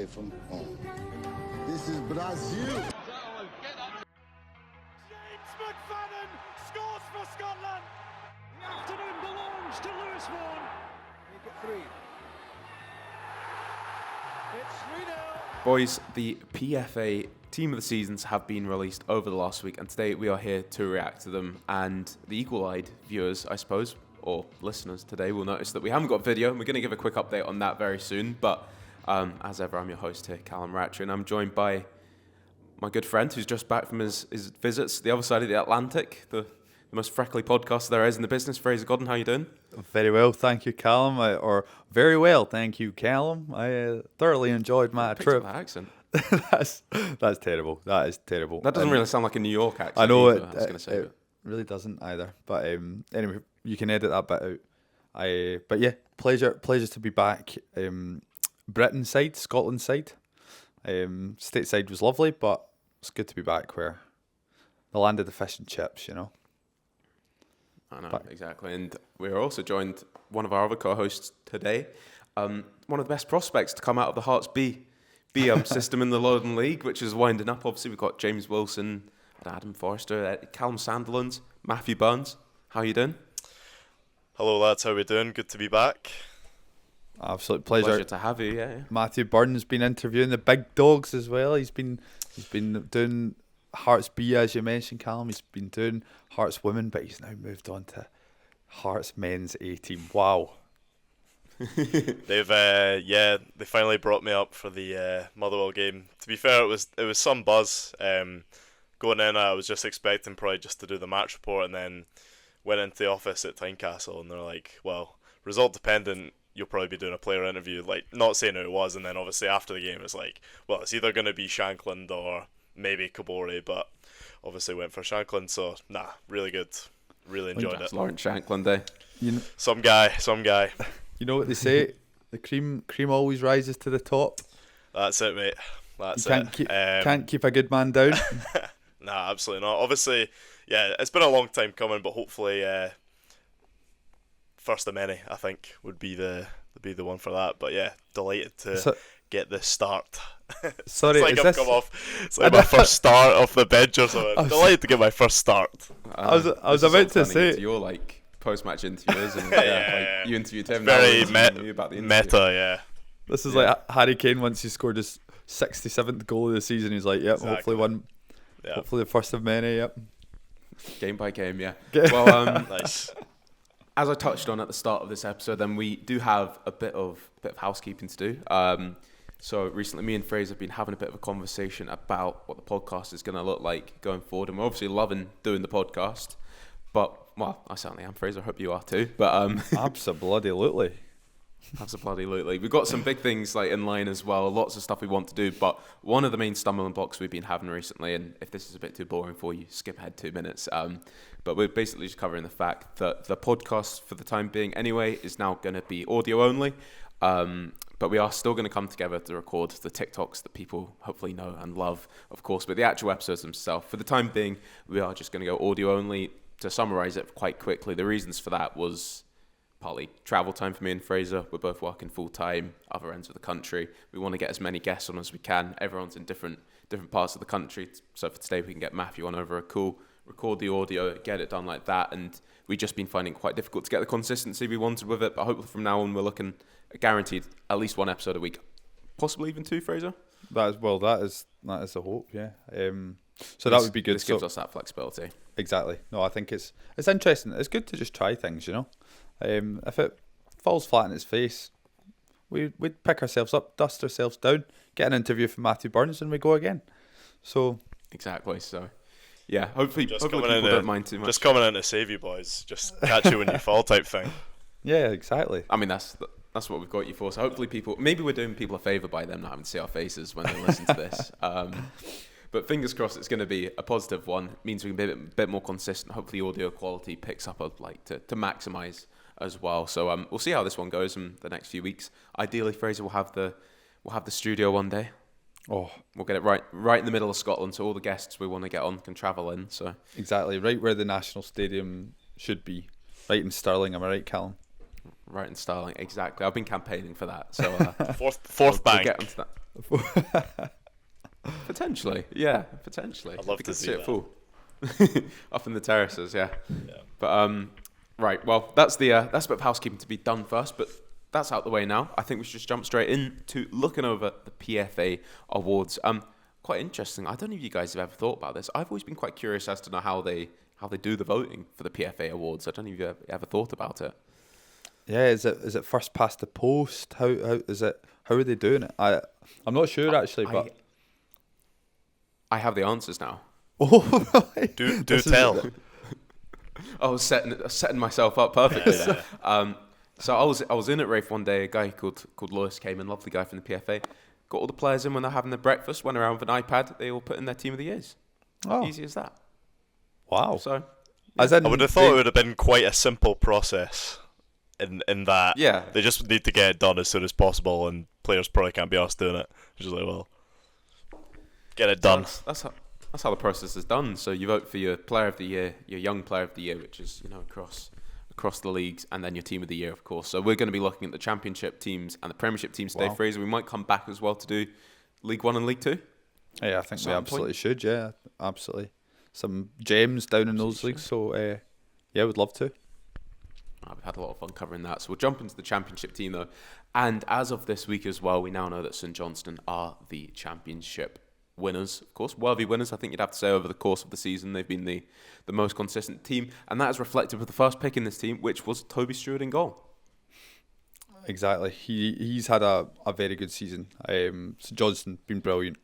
away from home. This is Brazil. James McFadden scores for Scotland. The afternoon belongs to Lewis Vaughan. Make it 3. It's 3-0. Boys, the PFA Team of the Seasons have been released over the last week, and today we are here to react to them. And the eagle-eyed viewers, I suppose, or listeners today, will notice that we haven't got video, and we're going to give a quick update on that very soon. But as ever, I'm your host here, Callum Ratcher, and I'm joined by my good friend who's just back from his visits to the other side of the Atlantic, the most freckly podcast there is in the business. Fraser Godden, how you doing? Very well, thank you, Callum. Very well, thank you, Callum. I thoroughly enjoyed my trip. That accent. That's terrible. That is terrible. That doesn't really sound like a New York accent. I know either, I was going to say it really doesn't either. But anyway, you can edit that bit out. But yeah, pleasure to be back. Britain side, Scotland side. Stateside was lovely, but it's good to be back where the land of the fish and chips, you know. I know, exactly. And we're also joined, one of our other co-hosts today, one of the best prospects to come out of the Hearts B system in the Lowland League, which is winding up. Obviously, we've got James Wilson, Adam Forrester, Callum Sanderland, Matthew Burns. How are you doing? Hello, lads. How are we doing? Good to be back. Absolute pleasure to have you. Yeah. Matthew Burns been interviewing the big dogs as well. He's been doing Hearts B, as you mentioned, Callum. He's been doing Hearts Women, but he's now moved on to Hearts Men's A Team. Wow. They finally brought me up for the Motherwell game. To be fair, it was some buzz. Going in, I was just expecting probably just to do the match report, and then went into the office at Tynecastle, and they're like, "Well, result dependent, you'll probably be doing a player interview." Like, not saying who it was, and then obviously after the game, it's like, well, it's either going to be Shankland or maybe Kabore, but obviously went for Shankland. So really good, really enjoyed it. Lawrence Shankland, eh? Some guy. You know what they say? The cream always rises to the top. That's it, mate. That's Can't keep a good man down. Nah, absolutely not. Obviously, yeah, it's been a long time coming, but hopefully, first of many, I think, would be the one for that. But yeah, delighted to get this start. Sorry, it's like I've come off. It's like my first start off the bench or something. Delighted to get my first start. I was about to say you're like post-match interviewers, and you interviewed him. Very about the meta, yeah. This is like Harry Kane once he scored his 67th goal of the season. He's like, yep, exactly. Hopefully the first of many, yep. Game by game, yeah. Well, nice. As I touched on at the start of this episode, then we do have a bit of housekeeping to do. So recently, me and Fraser have been having a bit of a conversation about what the podcast is going to look like going forward, and we're obviously loving doing the podcast. But well, I certainly am, Fraser. I hope you are too. But absolutely. We've got some big things like in line as well. Lots of stuff we want to do. But one of the main stumbling blocks we've been having recently, and if this is a bit too boring for you, skip ahead 2 minutes. But we're basically just covering the fact that the podcast, for the time being anyway, is now going to be audio only. But we are still going to come together to record the TikToks that people hopefully know and love, of course. But the actual episodes themselves, for the time being, we are just going to go audio only. To summarise it quite quickly, the reasons for that was partly travel time for me and Fraser. We're both working full time, other ends of the country. We want to get as many guests on as we can. Everyone's in different parts of the country. So for today, we can get Matthew on over a call, record the audio, get it done like that. And we've just been finding it quite difficult to get the consistency we wanted with it. But hopefully from now on, we're looking guaranteed at least one episode a week, possibly even 2, Fraser. That is the hope, yeah. So that would be good. This gives us that flexibility. Exactly. No, I think it's interesting. It's good to just try things, you know. If it falls flat in its face, we'd pick ourselves up, dust ourselves down, get an interview from Matthew Burns, and we go again. So exactly. So yeah, hopefully people don't mind too much. Just coming in to save you boys, just catch you when you fall type thing. Yeah, exactly. I mean that's what we've got you for. So hopefully maybe we're doing people a favour by them not having to see our faces when they listen to this. But fingers crossed it's going to be a positive one. It means we can be a bit more consistent. Hopefully audio quality picks up to maximise as well. So we'll see how this one goes in the next few weeks. Ideally, Fraser will have the studio one day. Oh, we'll get it right in the middle of Scotland, so all the guests we want to get on can travel in. So exactly, right where the National Stadium should be, right in Stirling. Am I right, Callum? Right in Stirling, exactly. I've been campaigning for that. So fourth bank. We'll get onto that. Potentially, yeah, potentially. I'd love to see it that. full. Up in the terraces, yeah. But right, well, that's a bit of housekeeping to be done first, but that's out the way now. I think we should just jump straight into looking over the PFA awards. Quite interesting. I don't know if you guys have ever thought about this. I've always been quite curious as to know how they do the voting for the PFA awards. I don't know if you've ever thought about it. Yeah, is it first past the post? How is it? How are they doing it? I'm not sure actually, but I have the answers now. oh, Do tell. I was setting myself up perfectly there. So I was in at Rafe one day. A guy called Lewis came in, lovely guy from the PFA. Got all the players in when they're having their breakfast. Went around with an iPad. They all put in their team of the years. Oh. Easy as that. Wow. So As in, I would have thought it would have been quite a simple process in that they just need to get it done as soon as possible, and players probably can't be asked doing it. It's just like, well, get it done. That's how the process is done. So you vote for your player of the year, your young player of the year, which is across the leagues, and then your team of the year, of course. So we're going to be looking at the Championship teams and the Premiership teams today, Fraser. We might come back as well to do League One and League Two. Yeah, I think we absolutely should. Yeah, absolutely. Some gems down in those leagues. So yeah, we'd love to. We've had a lot of fun covering that. So we'll jump into the Championship team though. And as of this week as well, we now know that St Johnstone are the Championship winners, of course, worthy winners. I think you'd have to say over the course of the season they've been the most consistent team, and that is reflected with the first pick in this team, which was Toby Stewart in goal. Exactly, he's had a very good season. St Johnstone been brilliant.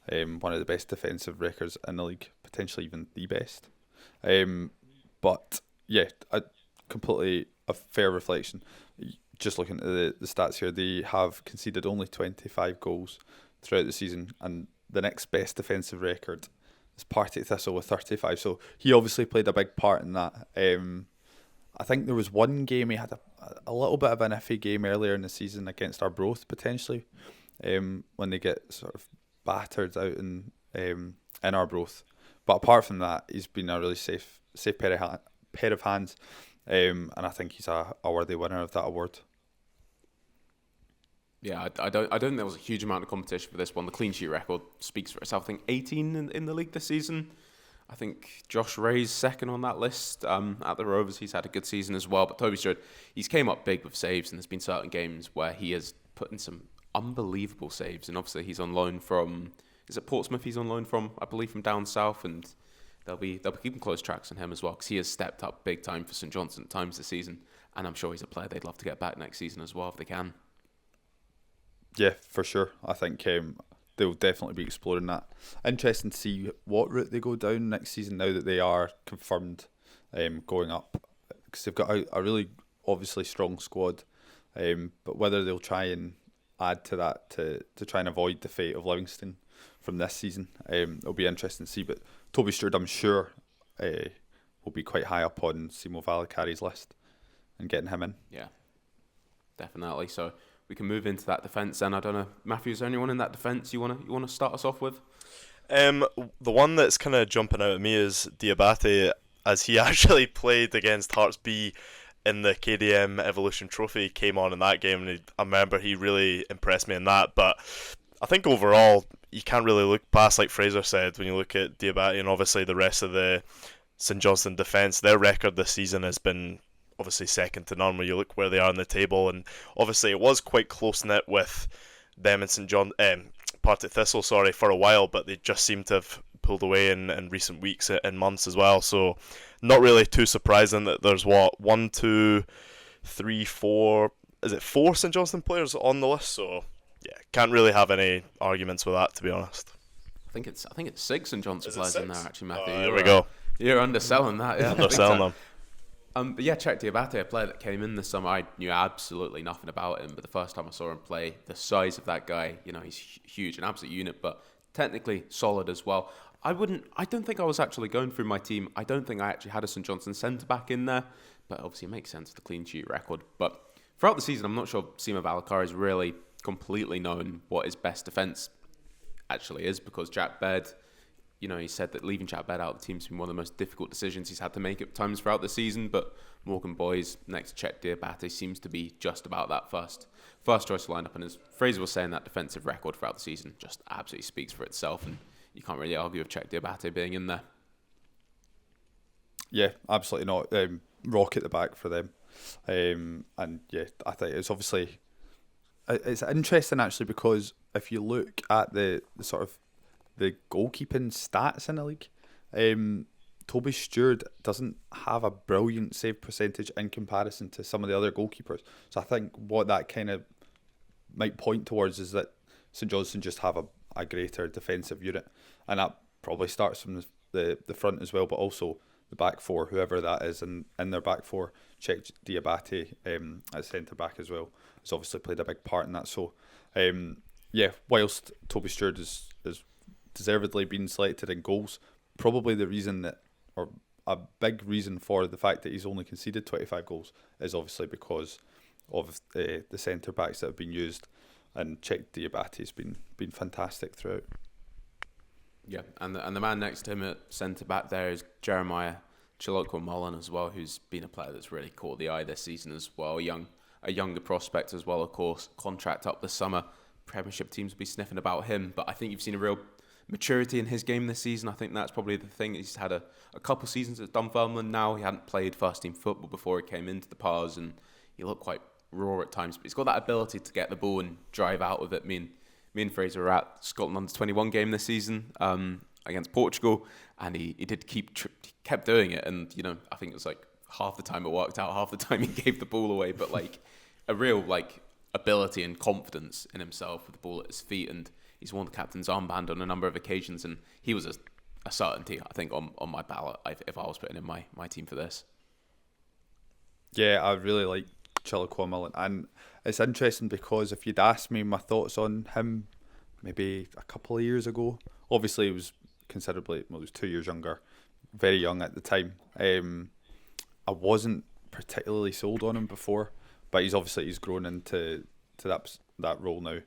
One of the best defensive records in the league, potentially even the best. But yeah, completely a fair reflection. Just looking at the stats here, they have conceded only 25 goals throughout the season, and the next best defensive record is Partick Thistle with 35. So he obviously played a big part in that. I think there was one game he had a little bit of an iffy game earlier in the season against Arbroath potentially, when they get sort of battered out in Arbroath. But apart from that, he's been a really safe pair of hands, and I think he's a worthy winner of that award. Yeah, I don't think there was a huge amount of competition for this one. The clean sheet record speaks for itself. I think 18 in the league this season. I think Josh Ray's second on that list. At the Rovers, he's had a good season as well. But Toby Stewart, he's came up big with saves, and there's been certain games where he has put in some unbelievable saves. And obviously, he's on loan from, is it Portsmouth? He's on loan from, I believe, from down south, and they'll be keeping close tracks on him as well, because he has stepped up big time for St Johnstone at times this season, and I'm sure he's a player they'd love to get back next season as well if they can. Yeah, for sure. I think they'll definitely be exploring that. Interesting to see what route they go down next season now that they are confirmed going up, because they've got a really obviously strong squad, but whether they'll try and add to that to try and avoid the fate of Livingston from this season, it'll be interesting to see. But Toby Stewart, I'm sure, will be quite high up on Simo Valakari's list and getting him in. Yeah, definitely. So we can move into that defence then. I don't know, Matthew, is there anyone in that defence you want to start us off with? The one that's kind of jumping out at me is Diabate, as he actually played against Hearts B in the KDM Evolution Trophy. Came on in that game, and I remember he really impressed me in that. But I think overall, you can't really look past, like Fraser said, when you look at Diabate and obviously the rest of the St Johnstone defence. Their record this season has been obviously second to none when you look where they are on the table, and obviously it was quite close-knit with them and Partick Thistle, for a while, but they just seem to have pulled away in recent weeks and months as well. So not really too surprising that there's 1, 2, 3, 4, is it 4 St Johnstone players on the list? So yeah, can't really have any arguments with that, to be honest. I think it's 6 St Johnstone players in there actually, Matthew. There we go. You're underselling that, yeah. Underselling them. But yeah, Czech Diabate, a player that came in this summer, I knew absolutely nothing about him, but the first time I saw him play, the size of that guy, he's huge, an absolute unit, but technically solid as well. I don't think I was actually going through my team. I don't think I actually had a St Johnstone centre-back in there, but obviously it makes sense, the clean sheet record. But throughout the season, I'm not sure Simo Valakari has really completely known what his best defence actually is, because Jack Baird, he said that leaving Jack Bed out of the team's been one of the most difficult decisions he's had to make at times throughout the season. But Morgan Boys next to Czech Diabate seems to be just about that first choice lineup. And as Fraser was saying, that defensive record throughout the season just absolutely speaks for itself, and you can't really argue with Czech Diabate being in there. Yeah, absolutely not. Rock at the back for them. And yeah, I think it's obviously it's interesting actually, because if you look at the sort of the goalkeeping stats in the league, Toby Stewart doesn't have a brilliant save percentage in comparison to some of the other goalkeepers. So I think what that kind of might point towards is that St Johnstone just have a greater defensive unit, and that probably starts from the front as well, but also the back four, whoever that is in their back four. Czech Diabate at centre back as well has obviously played a big part in that. So yeah, whilst Toby Stewart is deservedly been selected in goals, probably the reason that, or a big reason for the fact that he's only conceded 25 goals is obviously because of the centre backs that have been used, and Czech Diabate's been fantastic throughout. Yeah, and the man next to him at centre back there is Jeremiah Chilokwa-Mullen as well, who's been a player that's really caught the eye this season as well. A younger prospect as well, of course. Contract up this summer. Premiership teams will be sniffing about him, but I think you've seen a real maturity in his game this season. I think that's probably the thing. He's had a couple seasons at Dunfermline now. He hadn't played first team football before he came into the Pars, and he looked quite raw at times, but he's got that ability to get the ball and drive out with it. Me and Fraser were at Scotland under-21 game this season against Portugal, and he kept doing it, and I think it was like half the time it worked out, half the time he gave the ball away, but like a real like ability and confidence in himself with the ball at his feet, and he's won the captain's armband on a number of occasions, and he was a certainty, I think, on my ballot if I was putting in my team for this. Yeah, I really like Chilokwa-Mullen, and it's interesting because if you'd asked me my thoughts on him maybe a couple of years ago, obviously he was he was 2 years younger, very young at the time. I wasn't particularly sold on him before, but he's grown into that role now.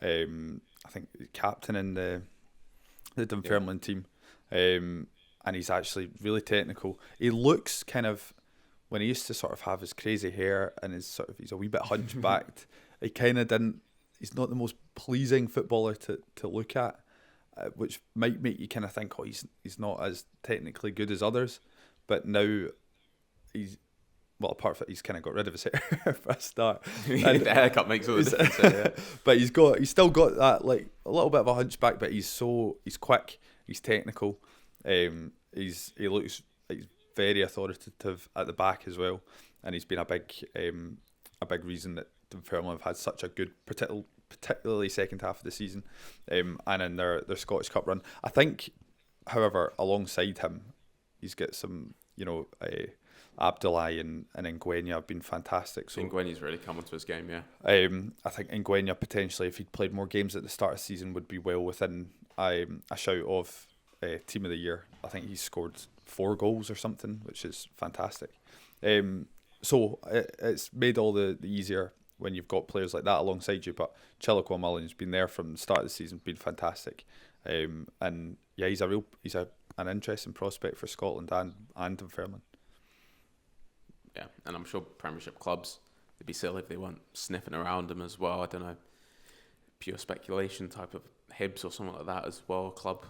I think captain in the Dunfermline team, and he's actually really technical. He looks kind of, when he used to sort of have his crazy hair and he's a wee bit hunchbacked, he's not the most pleasing footballer to look at, which might make you kind of think, he's not as technically good as others. But now apart from he's kind of got rid of his hair for a start. The haircut makes all the difference. Yeah. But he's still got that, like, a little bit of a hunchback, but he's quick, he's technical, he looks very authoritative at the back as well, and he's been a big reason that Dunfermline have had such a good, particularly second half of the season, and in their Scottish Cup run. I think, however, alongside him, he's got some, Abdullahi and Ngwenya have been fantastic. So Ngwenya's really come into his game, yeah. I think Ngwenya potentially, if he'd played more games at the start of the season, would be well within a shout of Team of the Year. I think he's scored 4 goals or something, which is fantastic. So it's made all the easier when you've got players like that alongside you. But Chilokwa-Mullen's been there from the start of the season, been fantastic. And yeah, he's an interesting prospect for Scotland and Dunfermline. Yeah, and I'm sure Premiership clubs, they'd be silly if they weren't sniffing around him as well. I don't know, pure speculation type of Hibs or something like that as well. Club,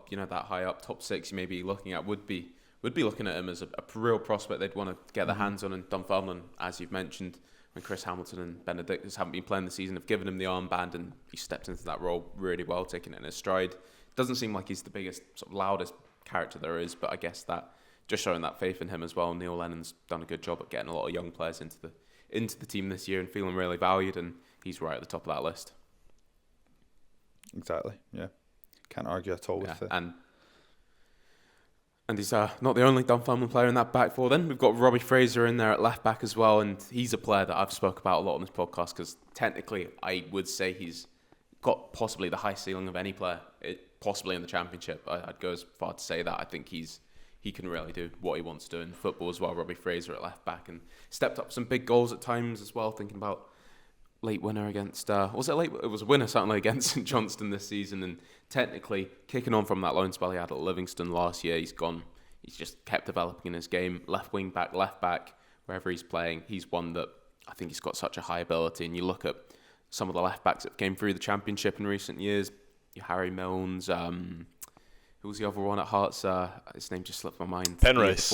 that high up, top 6 you may be looking at would be looking at him as a real prospect they'd want to get their hands on. And Dunfermline, as you've mentioned, when Chris Hamilton and Benedictus haven't been playing the season, have given him the armband, and he stepped into that role really well, taking it in his stride. Doesn't seem like he's the biggest, sort of loudest character there is, but I guess that just showing that faith in him as well. Neil Lennon's done a good job at getting a lot of young players into the team this year and feeling really valued, and he's right at the top of that list. Exactly, yeah. Can't argue at all with it. And he's not the only Dunfermline player in that back four then. We've got Robbie Fraser in there at left back as well, and he's a player that I've spoke about a lot on this podcast because technically I would say he's got possibly the high ceiling of any player, possibly in the Championship. I'd go as far to say that. I think he can really do what he wants to do in football as well. Robbie Fraser at left back, and stepped up some big goals at times as well. Thinking about late winner against was it late? It was a winner certainly against St Johnstone this season, and technically kicking on from that loan spell he had at Livingston last year, he's just kept developing in his game. Left wing back, left back, wherever he's playing, he's one that I think he's got such a high ability. And you look at some of the left backs that came through the Championship in recent years, Harry Milnes, who was the other one at Hearts? His name just slipped my mind. Penrice.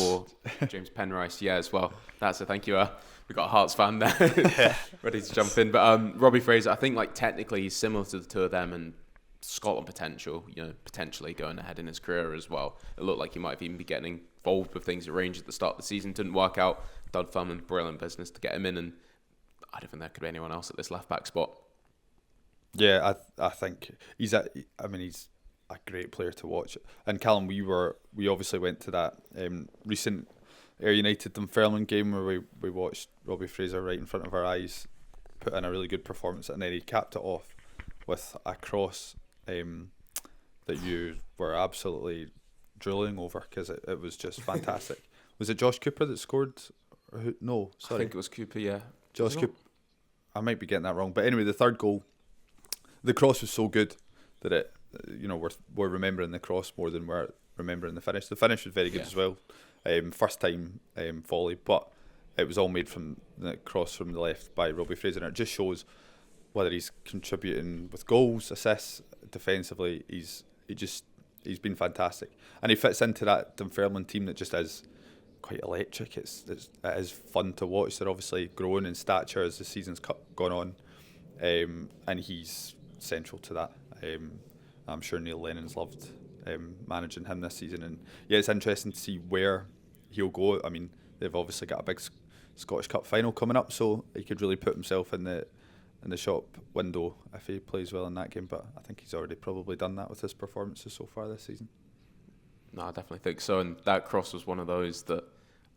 James Penrice, yeah, as well. That's it, thank you. We got a Hearts fan there ready to jump in. But Robbie Fraser, I think like technically he's similar to the two of them, and Scotland potential, potentially going ahead in his career as well. It looked like he might have even be getting involved with things at Rangers at the start of the season. Didn't work out. Dunfermline, brilliant business to get him in, and I don't think there could be anyone else at this left back spot. Yeah, I think he's a great player to watch. And Callum, we obviously went to that recent Ayr United Dunfermline game where we watched Robbie Fraser right in front of our eyes put in a really good performance, and then he capped it off with a cross that you were absolutely drooling over because it was just fantastic. Was it Josh Cooper that scored? No, sorry. I think it was Cooper, yeah. Josh Cooper. I might be getting that wrong. But anyway, the third goal, the cross was so good that it, we're remembering the cross more than we're remembering the finish. The finish was very good as well. First time volley, but it was all made from the cross from the left by Robbie Fraser, and it just shows whether he's contributing with goals, assists, defensively. He's been fantastic, and he fits into that Dunfermline team that just is quite electric. It is fun to watch. They're obviously growing in stature as the season's gone on, and he's central to that. I'm sure Neil Lennon's loved managing him this season, and yeah, it's interesting to see where he'll go. I mean, they've obviously got a big Scottish Cup final coming up, so he could really put himself in the shop window if he plays well in that game. But I think he's already probably done that with his performances so far this season. No, I definitely think so. And that cross was one of those that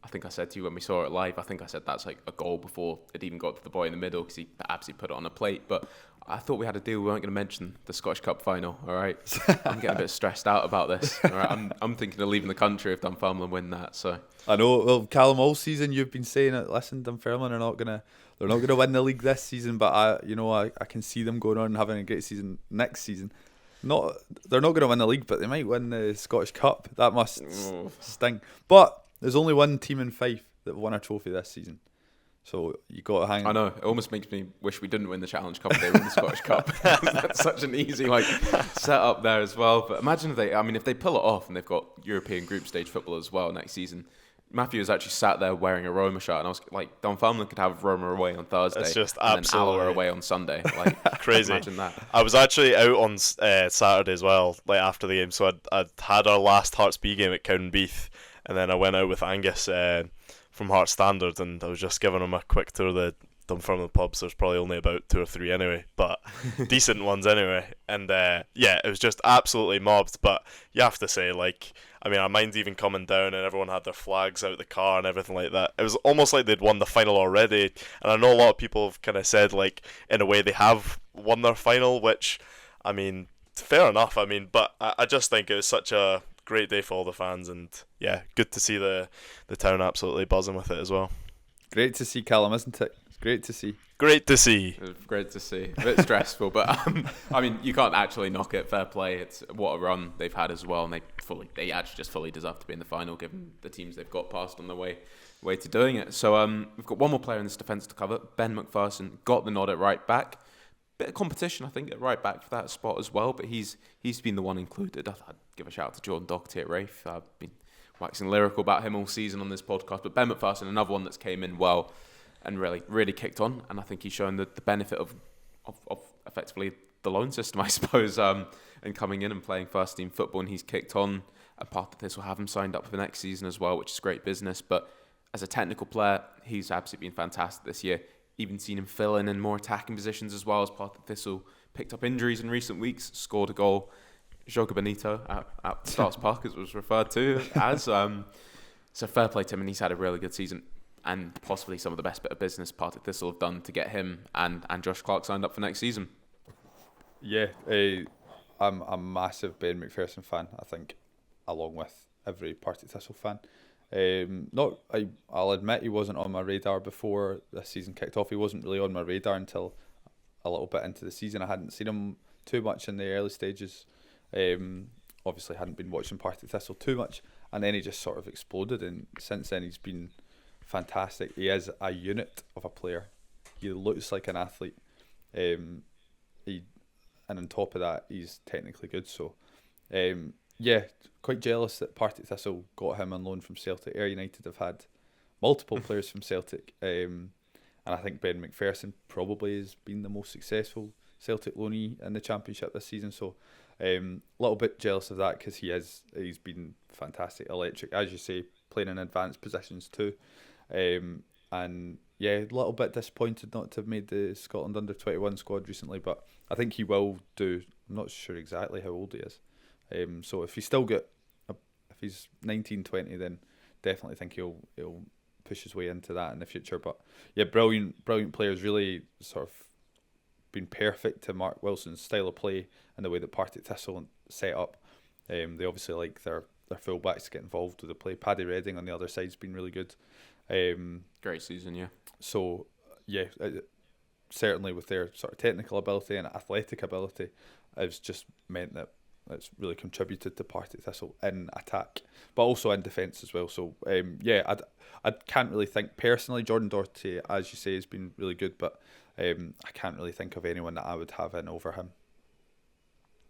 I think I said to you when we saw it live. I think I said that's like a goal before it even got to the boy in the middle because he absolutely put it on a plate. But I thought we had a deal. We weren't going to mention the Scottish Cup final. All right, I'm getting a bit stressed out about this. All right, I'm thinking of leaving the country if Dunfermline win that. So I know. Well, Callum, all season you've been saying it. Listen, Dunfermline are not gonna. They're not going to win the league this season, but I can see them going on and having a great season next season. They're not going to win the league, but they might win the Scottish Cup. That must sting. But there's only one team in Fife that won a trophy this season, so you got to hang. I know. It almost makes me wish we didn't win the Challenge Cup if they win the Scottish Cup. That's such an easy set up there as well. But imagine if they pull it off and they've got European group stage football as well next season. Matthew was actually sat there wearing a Roma shirt, and I was like, Dunfermline could have Roma away on Thursday. It's just and absolutely then Alloa away on Sunday. Like crazy. Imagine that. I was actually out on Saturday as well, like after the game. So I'd had our last Hearts B game at Cowdenbeath, and then I went out with Angus from Hearts Standard, and I was just giving him a quick tour of the Dunfermline pubs. There's probably only about 2 or 3 anyway, but decent ones anyway. And yeah, it was just absolutely mobbed. But you have to say, I mind even coming down and everyone had their flags out the car and everything like that. It was almost like they'd won the final already. And I know a lot of people have kind of said, in a way they have won their final, which, fair enough. But I just think it was such a great day for all the fans. And yeah, good to see the town absolutely buzzing with it as well. Great to see, Callum, isn't it? It's great to see. Great to see. It was great to see. A bit stressful, but you can't actually knock it. Fair play. It's what a run they've had as well, and they actually just fully deserve to be in the final, given the teams they've got past on their way to doing it. So we've got one more player in this defence to cover. Ben McPherson got the nod at right back. Bit of competition, I think, at right back for that spot as well, but he's been the one included. I'd give a shout out to Jordan Doherty at Rafe. I've been waxing lyrical about him all season on this podcast, but Ben McPherson, another one that's came in well and really kicked on, and I think he's shown the benefit of effectively the loan system, I suppose, and coming in and playing first team football, and he's kicked on, and part of this will have him signed up for the next season as well, which is great business. But as a technical player, he's absolutely been fantastic this year. Even seen him fill in more attacking positions as well as part of Thistle. Picked up injuries in recent weeks, scored a goal. Joga Bonito at Starts Park, as it was referred to as. So fair play to him, and he's had a really good season, and possibly some of the best bit of business Partick Thistle have done to get him and Josh Clark signed up for next season. Yeah, I'm a massive Ben McPherson fan, I think, along with every Partick Thistle fan. I'll admit he wasn't on my radar before this season kicked off. He wasn't really on my radar until a little bit into the season. I hadn't seen him too much in the early stages. Obviously hadn't been watching Partick Thistle too much, and then he just sort of exploded, and since then he's been fantastic. He is a unit of a player. He looks like an athlete. And on top of that, he's technically good. So, quite jealous that Partick Thistle got him on loan from Celtic. Ayr United have had multiple players from Celtic, and I think Ben McPherson probably has been the most successful Celtic loanee in the Championship this season. So, a little bit jealous of that because he's been fantastic, electric, as you say, playing in advanced positions too. And yeah, a little bit disappointed not to have made the Scotland under-21 squad recently, but I think he will do. I'm not sure exactly how old he is. So if he's still got, if he's 19, 20, then definitely think he'll push his way into that in the future. But yeah, brilliant players, really sort of been perfect to Mark Wilson's style of play and the way that Partick Thistle set up. They obviously like their full-backs to get involved with the play. Paddy Redding on the other side's been really good. Great season, yeah. So, yeah, certainly with their sort of technical ability and athletic ability, it's just meant that it's really contributed to Partick Thistle in attack, but also in defence as well. So, I can't really think personally. Jordan Doherty, as you say, has been really good, but I can't really think of anyone that I would have in over him.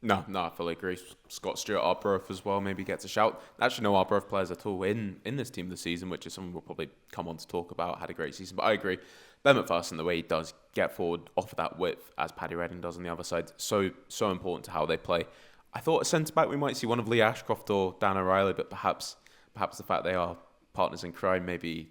No, I fully agree. Scott Stewart, Arbroath as well, maybe gets a shout. Actually, no Arbroath players at all in this team this season, which is something we'll probably come on to talk about. Had a great season, but I agree. Ben McPherson, the way he does get forward off of that width, as Paddy Redding does on the other side, so important to how they play. I thought at centre-back we might see one of Lee Ashcroft or Dan O'Reilly, but perhaps the fact they are partners in crime maybe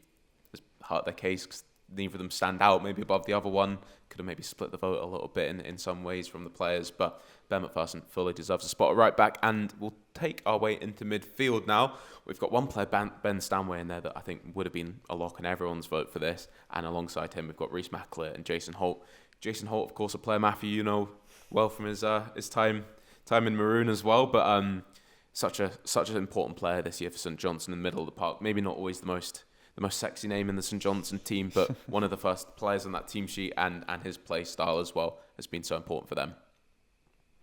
has hurt their case, because neither of them stand out maybe above the other one. Could have maybe split the vote a little bit in some ways from the players, but Ben McPherson fully deserves a spot at right back. And we'll take our way into midfield now. We've got one player, Ben Stanway, in there that I think would have been a lock in everyone's vote for this, and alongside him we've got Reece Mackler and Jason Holt. Jason Holt, of course, a player Matthew you know well from his time in Maroon as well, but such an important player this year for St Johnstone in the middle of the park. Maybe not always the most sexy name in the St Johnstone team, but one of the first players on that team sheet, and his play style as well has been so important for them.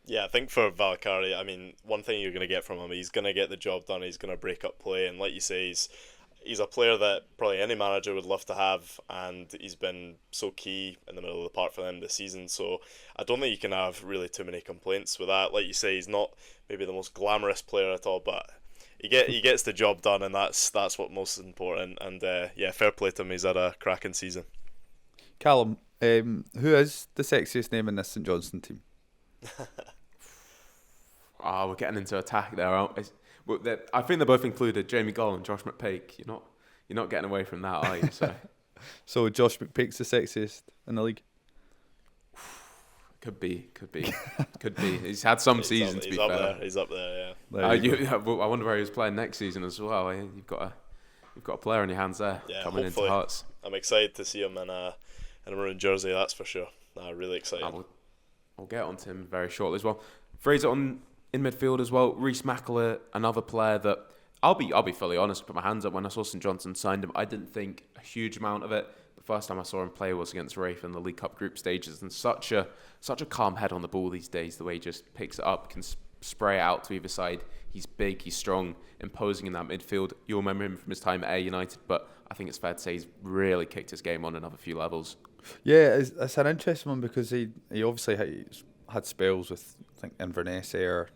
Yeah, I think for Valakari, I mean, one thing you're going to get from him, he's going to get the job done, he's going to break up play, and like you say, he's a player that probably any manager would love to have, and he's been so key in the middle of the park for them this season, so I don't think you can have really too many complaints with that. Like you say, he's not maybe the most glamorous player at all, but he gets the job done, and that's what most important. And fair play to him. He's had a cracking season. Callum, who is the sexiest name in this St Johnstone team? We're getting into attack there, aren't we? I think they're both included. Jamie Gull and Josh McPake. You're not getting away from that, are you? So, so Josh McPake's the sexiest in the league. Could be. He's had some seasons. To be fair, he's up there. Yeah. I wonder where he was playing next season as well. You've got a player on your hands there coming into Hearts. I'm excited to see him in a maroon jersey. That's for sure. Really excited. I'll get on to him very shortly as well. Fraser in midfield as well. Reece Mackler, another player that I'll be fully honest. Put my hands up when I saw St Johnstone signed him. I didn't think a huge amount of it. The first time I saw him play was against Rafe in the League Cup group stages, and such a calm head on the ball these days. The way he just picks it up, can spray it out to either side. He's big, he's strong, imposing in that midfield. You'll remember him from his time at Ayr United, but I think it's fair to say he's really kicked his game on another few levels. Yeah, it's an interesting one because he obviously had spells with, I think, Inverness, Ayr,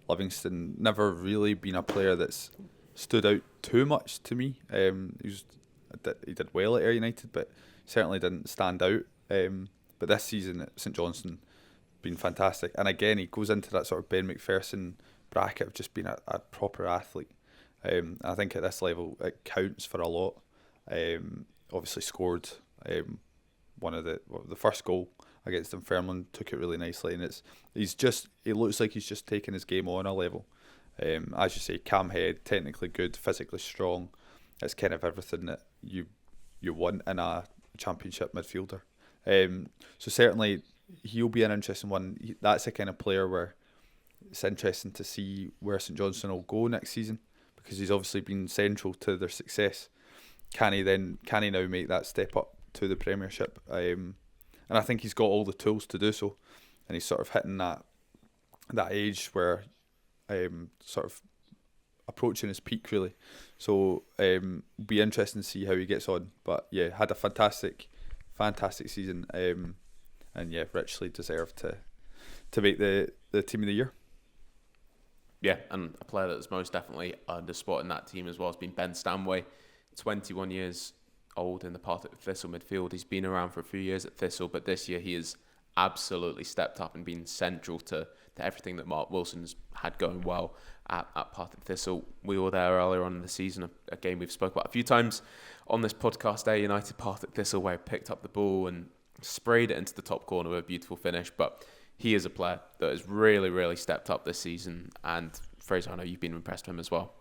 Livingston. Never really been a player that's stood out too much to me. He did well at Ayr United, but certainly didn't stand out. But this season at St Johnstone, been fantastic. And again, he goes into that sort of Ben McPherson bracket of just being a proper athlete. I think at this level, it counts for a lot. Obviously scored one of the first goal against Dunfermline, took it really nicely, and he looks like he's just taking his game on a level. As you say, calm head, technically good, physically strong. It's kind of everything that you want in a Championship midfielder. So certainly he'll be an interesting one. That's the kind of player where it's interesting to see where St Johnstone will go next season, because he's obviously been central to their success. Can he now make that step up to the Premiership? I think he's got all the tools to do so, and he's sort of hitting that age where sort of approaching his peak really. So be interesting to see how he gets on. But yeah, had a fantastic season, and yeah, richly deserved to make the team of the year. Yeah, and a player that's most definitely earned a spot in that team as well has been Ben Stanway, 21 years old in the Partick Thistle midfield. He's been around for a few years at Thistle, but this year he has absolutely stepped up and been central to everything that Mark Wilson's had going well at Partick Thistle. We were there earlier on in the season, a game we've spoke about a few times on this podcast, Ayr United Partick Thistle, where he picked up the ball and sprayed it into the top corner with a beautiful finish. But he is a player that has really, really stepped up this season. And Fraser, I know you've been impressed with him as well.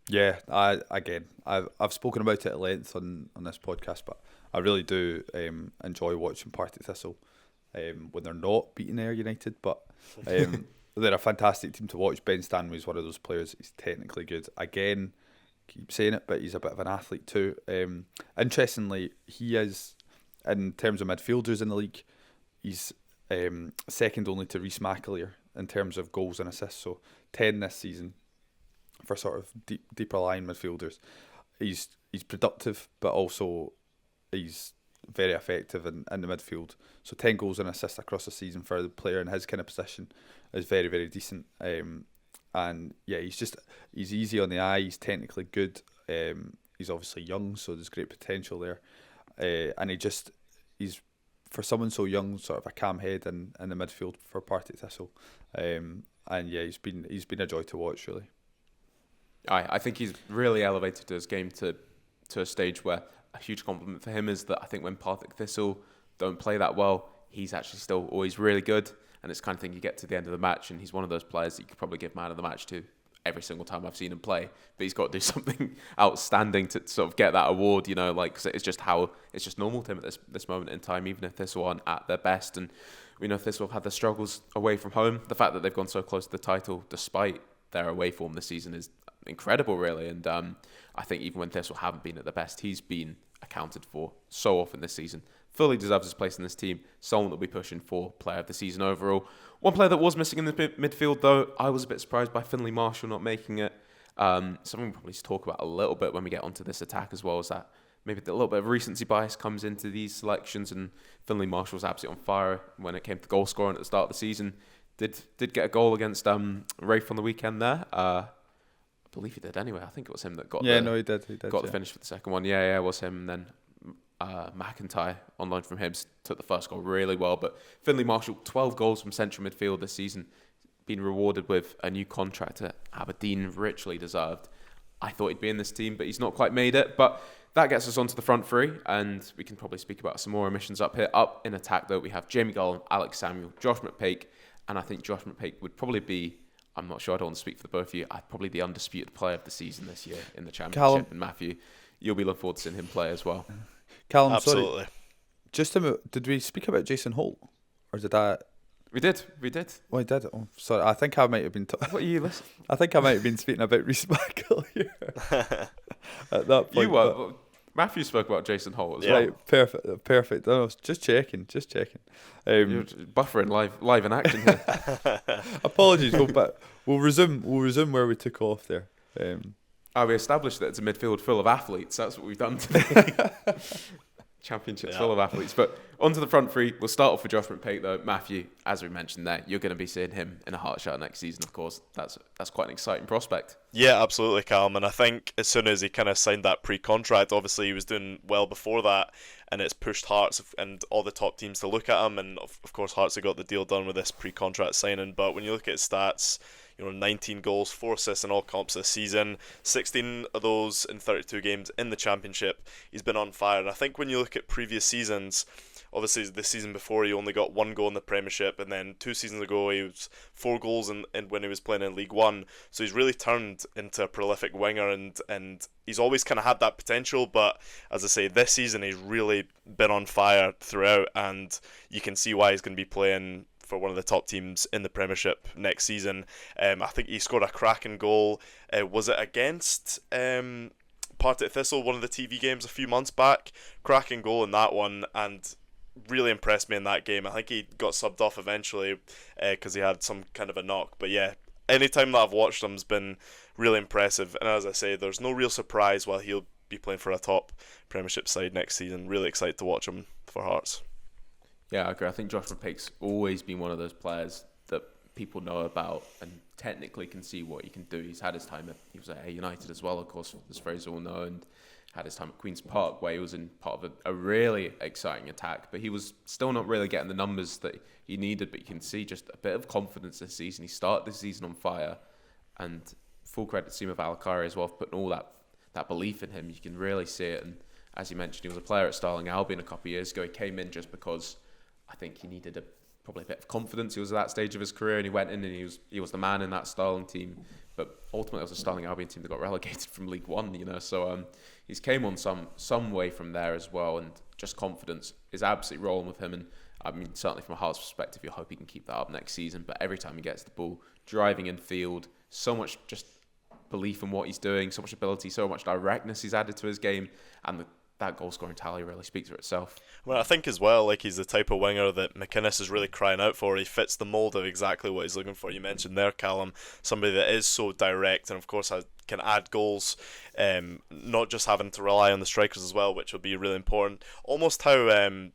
Yeah, I've spoken about it at length on this podcast, but I really do enjoy watching Partick Thistle when they're not beating Ayr United. But they're a fantastic team to watch. Ben Stanley is one of those players. He's technically good. Again, keep saying it, but he's a bit of an athlete too. Interestingly, he is, in terms of midfielders in the league, he's second only to Rhys McAleer in terms of goals and assists. So 10 this season for sort of deeper line midfielders. He's productive, but also he's very effective in the midfield. So 10 goals and assists across the season for the player in his kind of position is very, very decent. And yeah, he's easy on the eye. He's technically good. He's obviously young, so there's great potential there. And he's for someone so young, sort of a calm head in the midfield for Partick Thistle. And yeah, he's been a joy to watch really. I think he's really elevated his game to a stage where a huge compliment for him is that I think when Partick Thistle don't play that well, he's actually still always really good. And it's the kind of thing you get to the end of the match, and he's one of those players that you could probably give man of the match to every single time I've seen him play. But he's got to do something outstanding to sort of get that award, you know, like, 'cause it's just normal to him at this moment in time, even if Thistle aren't at their best. And we know Thistle have had their struggles away from home. The fact that they've gone so close to the title despite their away form this season is incredible, really. And I think even when Thistle haven't been at the best, he's been accounted for so often this season. Fully deserves his place in this team. Someone that will be pushing for player of the season overall. One player that was missing in the midfield, though, I was a bit surprised by Finlay Marshall not making it. Something we'll probably talk about a little bit when we get onto this attack as well, is that maybe a little bit of recency bias comes into these selections, and Finlay Marshall was absolutely on fire when it came to goal scoring at the start of the season. Did get a goal against Rafe on the weekend there. I believe he did anyway. I think it was him that got he did the finish for the second one. Yeah, it was him. And then McIntyre on loan from Hibs took the first goal really well. But Finlay Marshall, 12 goals from central midfield this season, been rewarded with a new contract at Aberdeen, richly deserved. I thought he'd be in this team, but he's not quite made it. But that gets us onto the front three, and we can probably speak about some more omissions up here. Up in attack, though, we have Jamie Gull, Alex Samuel, Josh McPake, and I think Josh McPake would probably be, I'm not sure, I don't want to speak for the both of you, probably the undisputed player of the season this year in the Championship. Callum. And Matthew, you'll be looking forward to seeing him play as well. Callum, Absolutely. sorry. Just a minute, did we speak about Jason Holt? Or did I... We did. Oh, I did. Oh, sorry. I think I might have been... What are you listening? I think I might have been speaking about Rhys McAleer at that point. You were. Matthew spoke about Jason Holt as well. Right, perfect. No, just checking. You're buffering live in action here. Apologies, but we'll resume where we took off there. We established that it's a midfield full of athletes. That's what we've done today. Championship's full of athletes. But onto the front three. We'll start off with Josh McPake, though. Matthew, as we mentioned there, you're going to be seeing him in a heart shot next season, of course. That's quite an exciting prospect. Yeah, absolutely, Callum. And I think as soon as he kind of signed that pre-contract, obviously he was doing well before that, and it's pushed Hearts and all the top teams to look at him. And of course, Hearts have got the deal done with this pre-contract signing. But when you look at his stats, 19 goals, 4 assists in all comps this season, 16 of those in 32 games in the Championship. He's been on fire. And I think when you look at previous seasons, obviously the season before he only got 1 goal in the Premiership, and then 2 seasons ago he was 4 goals in when he was playing in League One. So he's really turned into a prolific winger, and he's always kind of had that potential. But as I say, this season he's really been on fire throughout, and you can see why he's going to be playing for one of the top teams in the Premiership next season. I think he scored a cracking goal. Was it against Partick Thistle, one of the TV games a few months back? Cracking goal in that one, and really impressed me in that game. I think he got subbed off eventually because he had some kind of a knock. But yeah, any time that I've watched him has been really impressive. And as I say, there's no real surprise while he'll be playing for a top Premiership side next season. Really excited to watch him for Hearts. Yeah, I agree. I think Josh McPake's always been one of those players that people know about and technically can see what he can do. He's had his time he was at United as well, of course, as Fraser will know, and had his time at Queen's Park where he was in part of a really exciting attack, but he was still not really getting the numbers that he needed. But you can see just a bit of confidence this season. He started this season on fire, and full credit to Sima Valakari as well for putting all that belief in him. You can really see it. And as you mentioned, he was a player at Stirling Albion a couple of years ago. He came in just because I think he needed probably a bit of confidence. He was at that stage of his career, and he went in and he was the man in that Stirling team. But ultimately, it was a Stirling Albion team that got relegated from League One, So he's came on some way from there as well, and just confidence is absolutely rolling with him. And I mean, certainly from a Hearts perspective, you hope he can keep that up next season. But every time he gets the ball, driving in field, so much just belief in what he's doing, so much ability, so much directness he's added to his game, and that goal scoring tally really speaks for itself. Well, I think as well, like, he's the type of winger that McInnes is really crying out for. He fits the mould of exactly what he's looking for. You mentioned there, Callum, somebody that is so direct and of course can add goals, not just having to rely on the strikers as well, which will be really important. Almost how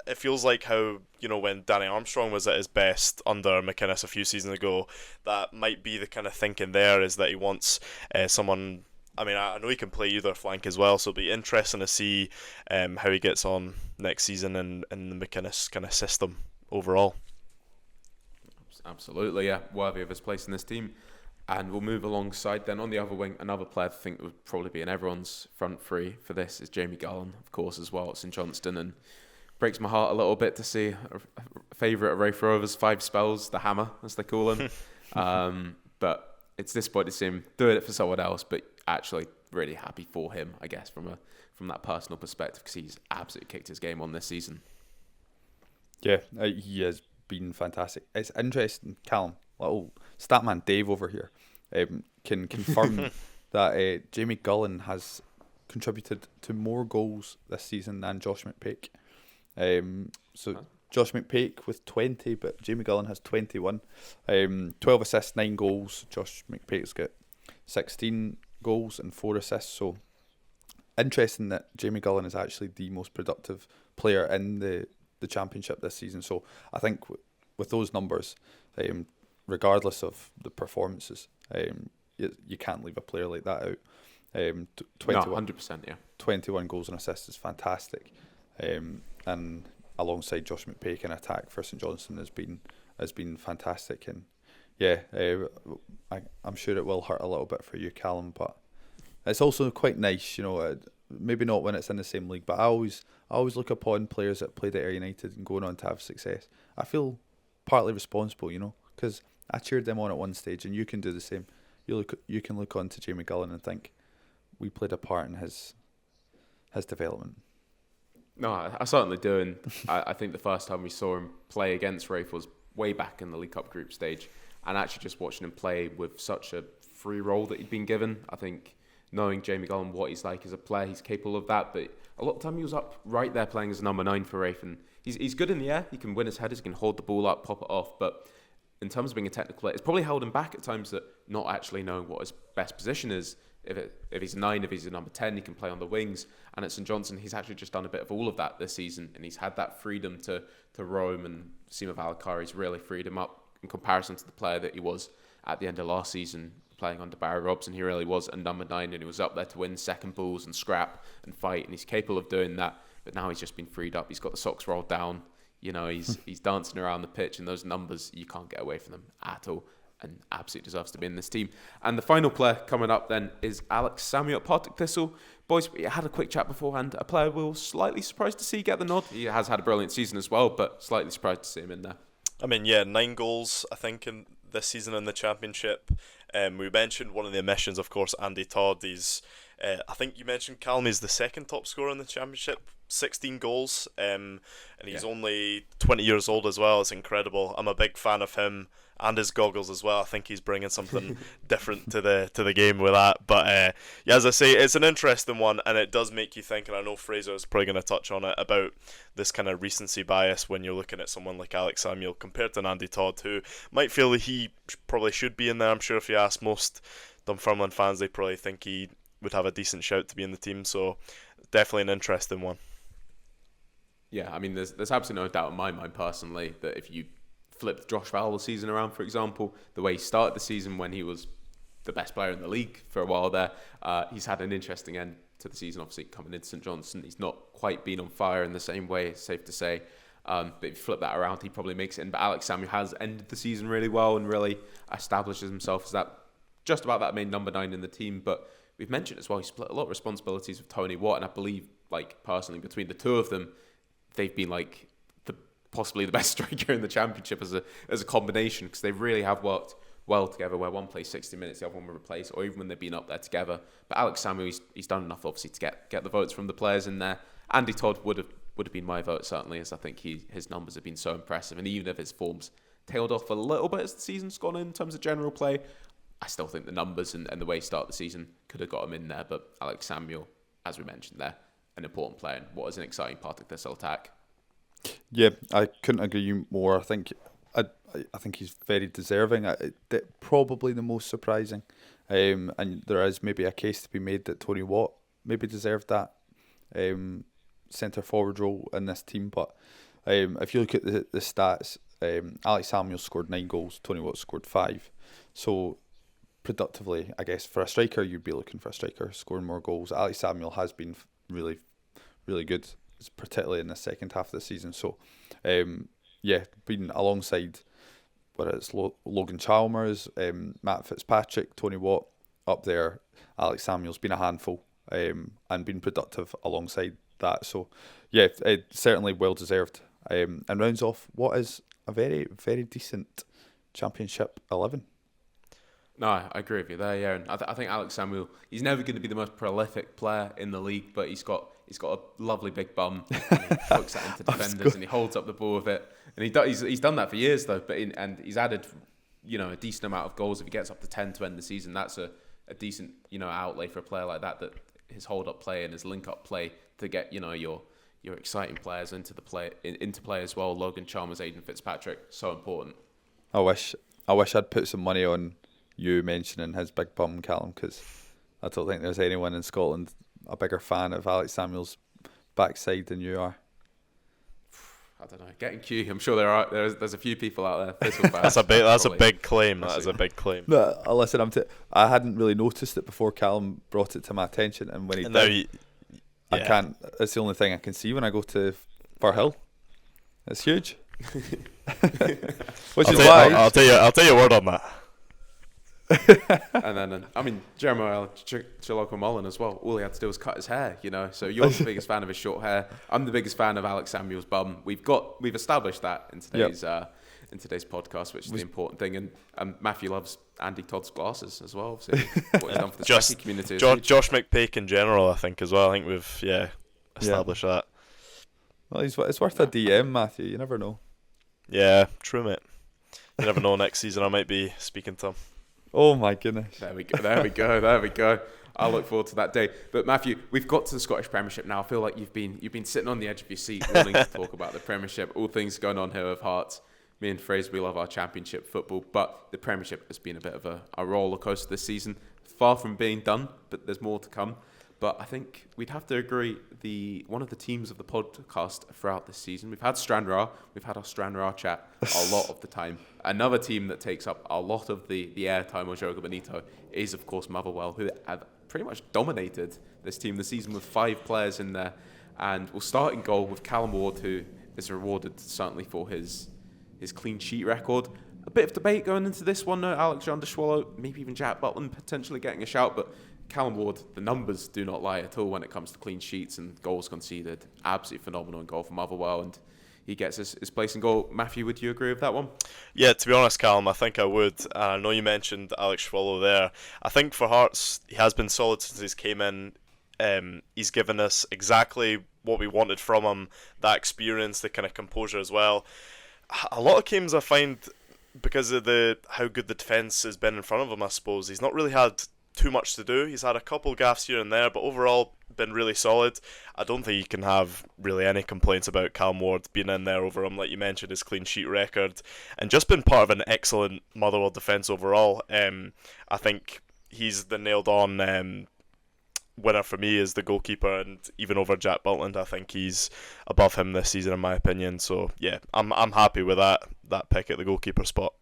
it feels like how, when Danny Armstrong was at his best under McInnes a few seasons ago, that might be the kind of thinking there, is that he wants someone. I mean, I know he can play either flank as well, so it'll be interesting to see how he gets on next season in the McInnes kind of system overall. Absolutely, yeah. Worthy of his place in this team. And we'll move alongside then on the other wing. Another player I think would probably be in everyone's front three for this is Jamie Gullen, of course, as well at St Johnstone. And breaks my heart a little bit to see a favourite of Rafe Rovers, 5 spells, the hammer, as they call him. But it's disappointing to see him doing it for someone else, but actually really happy for him, I guess, from that personal perspective, because he's absolutely kicked his game on this season. Yeah, he has been fantastic. It's interesting, Callum, little statman Dave over here, can confirm that Jamie Gullen has contributed to more goals this season than Josh McPake. Josh McPake with 20, but Jamie Gullen has 21. 12 assists, 9 goals. Josh McPake's got 16 goals and 4 assists. So interesting that Jamie Gullen is actually the most productive player in the Championship this season. So I think with those numbers, regardless of the performances, you can't leave a player like that out. 21, 100%, yeah. 21 goals and assists is fantastic. And alongside Josh McPake in attack for St Johnstone has been fantastic. And yeah, I'm sure it will hurt a little bit for you, Callum, but it's also quite nice, maybe not when it's in the same league, but I always look upon players that played at Ayr United and going on to have success. I feel partly responsible, because I cheered them on at one stage, and you can do the same. You can look on to Jamie Gullen and think we played a part in his development. No, I certainly do, and I think the first time we saw him play against Rafe was way back in the League Cup group stage, and actually just watching him play with such a free role that he'd been given, I think knowing Jamie Gullen, what he's like as a player, he's capable of that, but a lot of the time he was up right there playing as number 9 for Rafe, and he's good in the air, he can win his headers, he can hold the ball up, pop it off, but in terms of being a technical player, it's probably held him back at times, that not actually knowing what his best position is. If he's a 9, if he's a number 10, he can play on the wings. And at St Johnstone, he's actually just done a bit of all of that this season, and he's had that freedom to roam, and Sima Valakari's really freed him up in comparison to the player that he was at the end of last season, playing under Barry Robson. He really was a number 9, and he was up there to win second balls and scrap and fight, and he's capable of doing that. But now he's just been freed up. He's got the socks rolled down. He's dancing around the pitch, and those numbers, you can't get away from them at all. And absolutely deserves to be in this team. And the final player coming up then is Alex Samuel at Partick Thistle. Boys, we had a quick chat beforehand. A player we were slightly surprised to see get the nod. He has had a brilliant season as well, but slightly surprised to see him in there. I mean, yeah, 9 goals, I think, in this season in the Championship. We mentioned one of the omissions, of course, Andy Todd. He's, I think you mentioned Calum is the second top scorer in the Championship, 16 goals, and he's only 20 years old as well. It's incredible. I'm a big fan of him. and his goggles as well. I think he's bringing something different to the game with that. But yeah, as I say, it's an interesting one, and it does make you think. And I know Fraser is probably going to touch on it about this kind of recency bias when you're looking at someone like Alex Samuel compared to an Andy Todd, who might feel that he probably should be in there. I'm sure if you ask most Dunfermline fans, they probably think he would have a decent shout to be in the team. So definitely an interesting one. Yeah, I mean, there's absolutely no doubt in my mind personally that if you flipped Josh Fowler's season around, for example, the way he started the season when he was the best player in the league for a while there, he's had an interesting end to the season, obviously coming into St Johnstone. He's not quite been on fire in the same way, it's safe to say. But if you flip that around, he probably makes it in. But Alex Samuel has ended the season really well and really establishes himself as that just about that main number 9 in the team. But we've mentioned as well, he split a lot of responsibilities with Tony Watt, and I believe, like, personally, between the two of them, they've been like possibly the best striker in the Championship as a combination, because they really have worked well together, where one plays 60 minutes, the other one will replace, or even when they've been up there together. But Alex Samuel, he's done enough obviously to get the votes from the players in there. Andy Todd would have been my vote certainly, as I think his numbers have been so impressive, and even if his form's tailed off a little bit as the season's gone in terms of general play, I still think the numbers and the way he started the season could have got him in there. But Alex Samuel, as we mentioned there, an important player, and what is an exciting part of this attack. Yeah, I couldn't agree more. I think he's very deserving. Probably the most surprising, and there is maybe a case to be made that Tony Watt maybe deserved that centre forward role in this team. But if you look at the stats, Alex Samuel scored 9 goals, Tony Watt scored 5. So productively, I guess for a striker, you'd be looking for a striker scoring more goals. Alex Samuel has been really, really good, particularly in the second half of the season. So, been alongside whether it's Logan Chalmers, Matt Fitzpatrick, Tony Watt up there, Alex Samuel's been a handful and been productive alongside that. So, yeah, certainly well deserved. And rounds off what is a very, very decent Championship 11. No, I agree with you there, yeah. And I think Alex Samuel, he's never going to be the most prolific player in the league, but he's got a lovely big bum, and he hooks that into defenders and he holds up the ball with it. And he's done that for years though, and he's added, a decent amount of goals. If he gets up to 10 to end the season, that's a decent, outlay for a player like that his hold up play and his link up play to get, your exciting players into play as well. Logan Chalmers, Aidan Fitzpatrick, so important. I wish I'd put some money on you mentioning his big bum, Callum, because I don't think there's anyone in Scotland a bigger fan of Alex Samuel's backside than you are. I don't know. Getting Q, I'm sure there's a few people out there. That's a big claim. That is a big claim. No, listen, I hadn't really noticed it before Callum brought it to my attention, and when he did, I can't. It's the only thing I can see when I go to Firhill. It's huge. Which is why I'll tell you a word on that. And then, Jeremiah Chiloko-Mullen as well. All he had to do was cut his hair, So you're the biggest fan of his short hair. I'm the biggest fan of Alex Samuel's bum. We've established that in today's podcast, which is the important thing. And Matthew loves Andy Todd's glasses as well. So what he's done for the Specky community. Josh McPake in general, I think as well. I think we've established that. Well, it's worth a DM, Matthew. You never know. Yeah, true, mate. You never know. Next season, I might be speaking to him. Oh my goodness. There we go. I look forward to that day. But Matthew, we've got to the Scottish Premiership now. I feel like you've been sitting on the edge of your seat wanting to talk about the Premiership, all things going on here with Hearts. Me and Fraser, we love our Championship football, but the Premiership has been a bit of a roller coaster this season. Far from being done, but there's more to come. But I think we'd have to agree, one of the teams of the podcast throughout this season, we've had Stranraer, we've had our Stranraer chat a lot of the time. Another team that takes up a lot of the airtime on Joga Bonito is, of course, Motherwell, who have pretty much dominated this team this season with 5 players in there. And we'll start in goal with Callum Ward, who is rewarded certainly for his clean sheet record. A bit of debate going into this one, though. Alexander Swallow, maybe even Jack Butland potentially getting a shout, but Callum Ward, the numbers do not lie at all when it comes to clean sheets and goals conceded. Absolutely phenomenal in goal for Motherwell, and he gets his place in goal. Matthew, would you agree with that one? Yeah, to be honest, Callum, I think I would. I know you mentioned Alex Swallow there. I think for Hearts, he has been solid since he's came in. He's given us exactly what we wanted from him, that experience, the kind of composure as well. A lot of games I find because of how good the defence has been in front of him, I suppose. He's not really had too much to do. He's had a couple gaffes here and there, but overall been really solid. I don't think you can have really any complaints about Callum Ward being in there over him, like you mentioned, his clean sheet record, and just been part of an excellent Motherwell defence overall. I think he's the nailed-on winner for me as the goalkeeper, and even over Jack Butland, I think he's above him this season in my opinion. So yeah, I'm happy with that pick at the goalkeeper spot.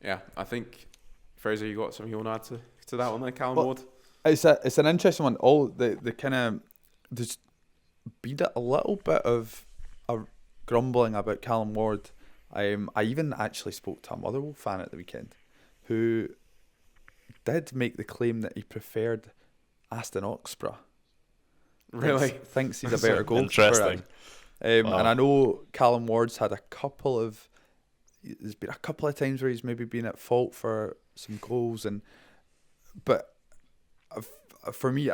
Yeah, I think Fraser, you got something you want to add to that one there, Callum Ward? It's an interesting one. All the kind of there's been a little bit of a grumbling about Callum Ward. I even actually spoke to a Motherwell fan at the weekend who did make the claim that he preferred Aston Oxborough. Really? Thinks he's a better goalkeeper. Interesting. And I know Callum Ward's had there's been a couple of times where he's maybe been at fault for some goals, but for me,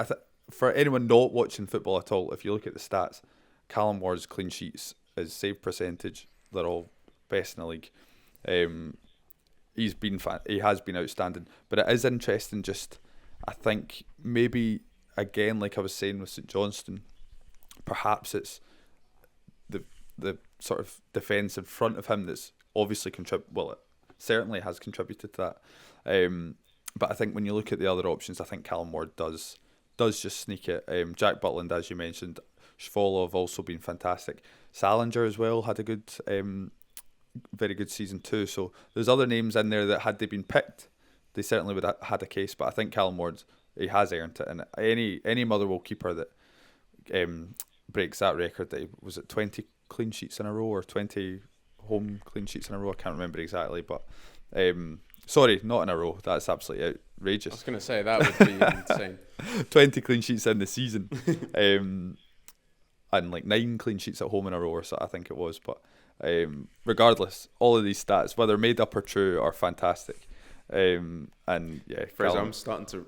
for anyone not watching football at all, if you look at the stats, Callum Ward's clean sheets, his save percentage, they're all best in the league. He has been outstanding, but it is interesting. Just I think maybe again, like I was saying with St Johnstone, perhaps it's the sort of defence in front of him that's obviously it certainly has contributed to that. But I think when you look at the other options, I think Callum Ward does just sneak it. Jack Butland, as you mentioned, Shvolov have also been fantastic. Salinger as well had a good, very good season too. So there's other names in there that had they been picked, they certainly would have had a case. But I think Callum Ward, he has earned it. And any Motherwell keeper that breaks that record, was it 20 clean sheets in a row or 20 home clean sheets in a row? I can't remember exactly, but sorry, not in a row. That's absolutely outrageous. I was going to say that would be insane. 20 clean sheets in the season, and like 9 clean sheets at home in a row, or so I think it was. But regardless, all of these stats, whether made up or true, are fantastic. And yeah, Fraser, I'm starting to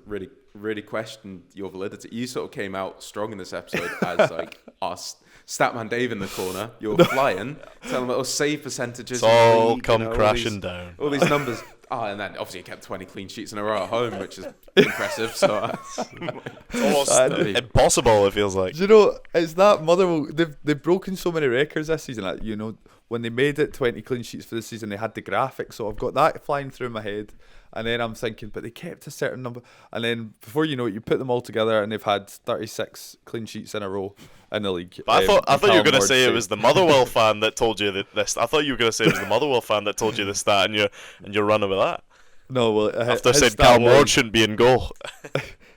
really question your validity. You sort of came out strong in this episode as like us. Statman Dave in the corner, you're flying, telling little save percentages. It's all come crashing down. All these numbers. And then obviously he kept 20 clean sheets in a row at home, which is impressive. So it's almost impossible, it feels like. Do you know, it's that Motherwell, they've broken so many records this season. Like, you know, when they made it 20 clean sheets for the season, they had the graphic. So I've got that flying through my head. And then I'm thinking, but they kept a certain number. And then before you know it, you put them all together and they've had 36 clean sheets in a row in the league. But I thought you were going to say it was the Motherwell fan that told you this. I thought you were going to say it was the Motherwell fan that told you this stat, and you're running with that. No, well, after I said Callum Ward shouldn't be in goal.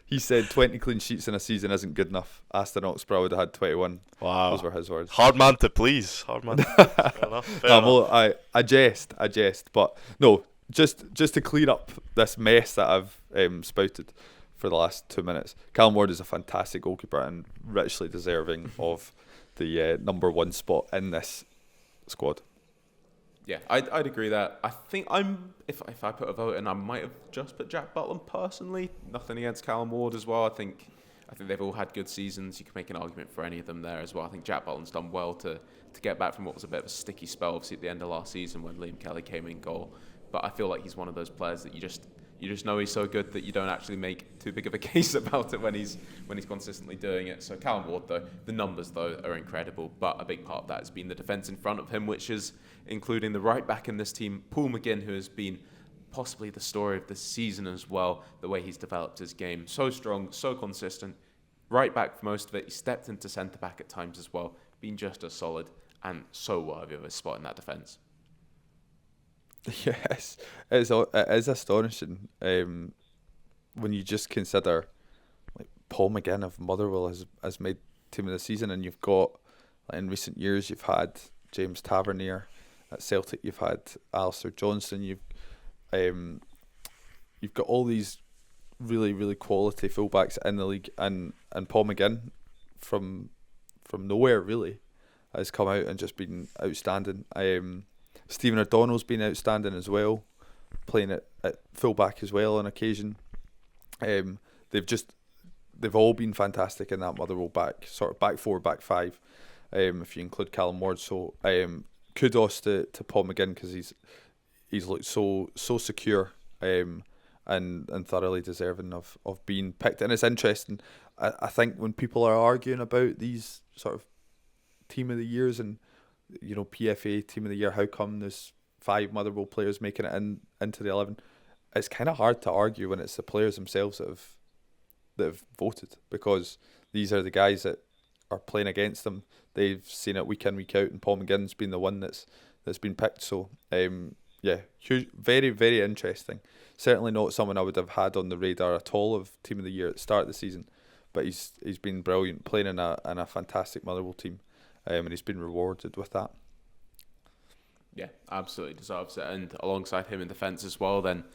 He said 20 clean sheets in a season isn't good enough. Aston Oxborough would have had 21. Wow. Those were his words. Hard man to please. Hard man. Fair enough. Fair enough. Well, I jest. But no, just to clear up this mess that I've spouted for the last 2 minutes, Callum Ward is a fantastic goalkeeper and richly deserving of the number 1 spot in this squad. Yeah, I'd agree that. I think if I put a vote in, I might have just put Jack Butland personally. Nothing against Callum Ward as well. I think they've all had good seasons. You can make an argument for any of them there as well. I think Jack Butland's done well to get back from what was a bit of a sticky spell, obviously at the end of last season when Liam Kelly came in goal. But I feel like he's one of those players that you just know he's so good that you don't actually make too big of a case about it when he's consistently doing it. So Callum Ward, though, the numbers though are incredible, but a big part of that has been the defence in front of him, which is including the right back in this team, Paul McGinn, who has been possibly the story of the season as well. The way he's developed his game, so strong, so consistent. Right back for most of it. He stepped into centre back at times as well, being just as solid and so worthy of his spot in that defence. Yes, it is astonishing when you just consider like Paul McGinn of Motherwell has made team of the season, and you've got like, in recent years you've had James Tavernier at Celtic, you've had Alistair Johnston, you've got all these really really quality fullbacks in the league, and Paul McGinn from nowhere really has come out and just been outstanding. Stephen O'Donnell's been outstanding as well, playing at fullback as well on occasion. They've all been fantastic in that Motherwell back 4, back 5, if you include Callum Ward. So kudos to Paul McGinn, because he's looked so secure, and thoroughly deserving of being picked. And it's interesting. I think when people are arguing about these sort of team of the years and PFA team of the year, how come there's 5 Motherwell players making it into the 11? It's kind of hard to argue when it's the players themselves that have voted, because these are the guys that are playing against them. They've seen it week in, week out, and Paul McGinn's been the one that's been picked. So huge, very, very interesting. Certainly not someone I would have had on the radar at all of team of the year at the start of the season, but he's been brilliant, playing in a fantastic Motherwell team, and he's been rewarded with that. Yeah, absolutely deserves it. And alongside him in defence as well, then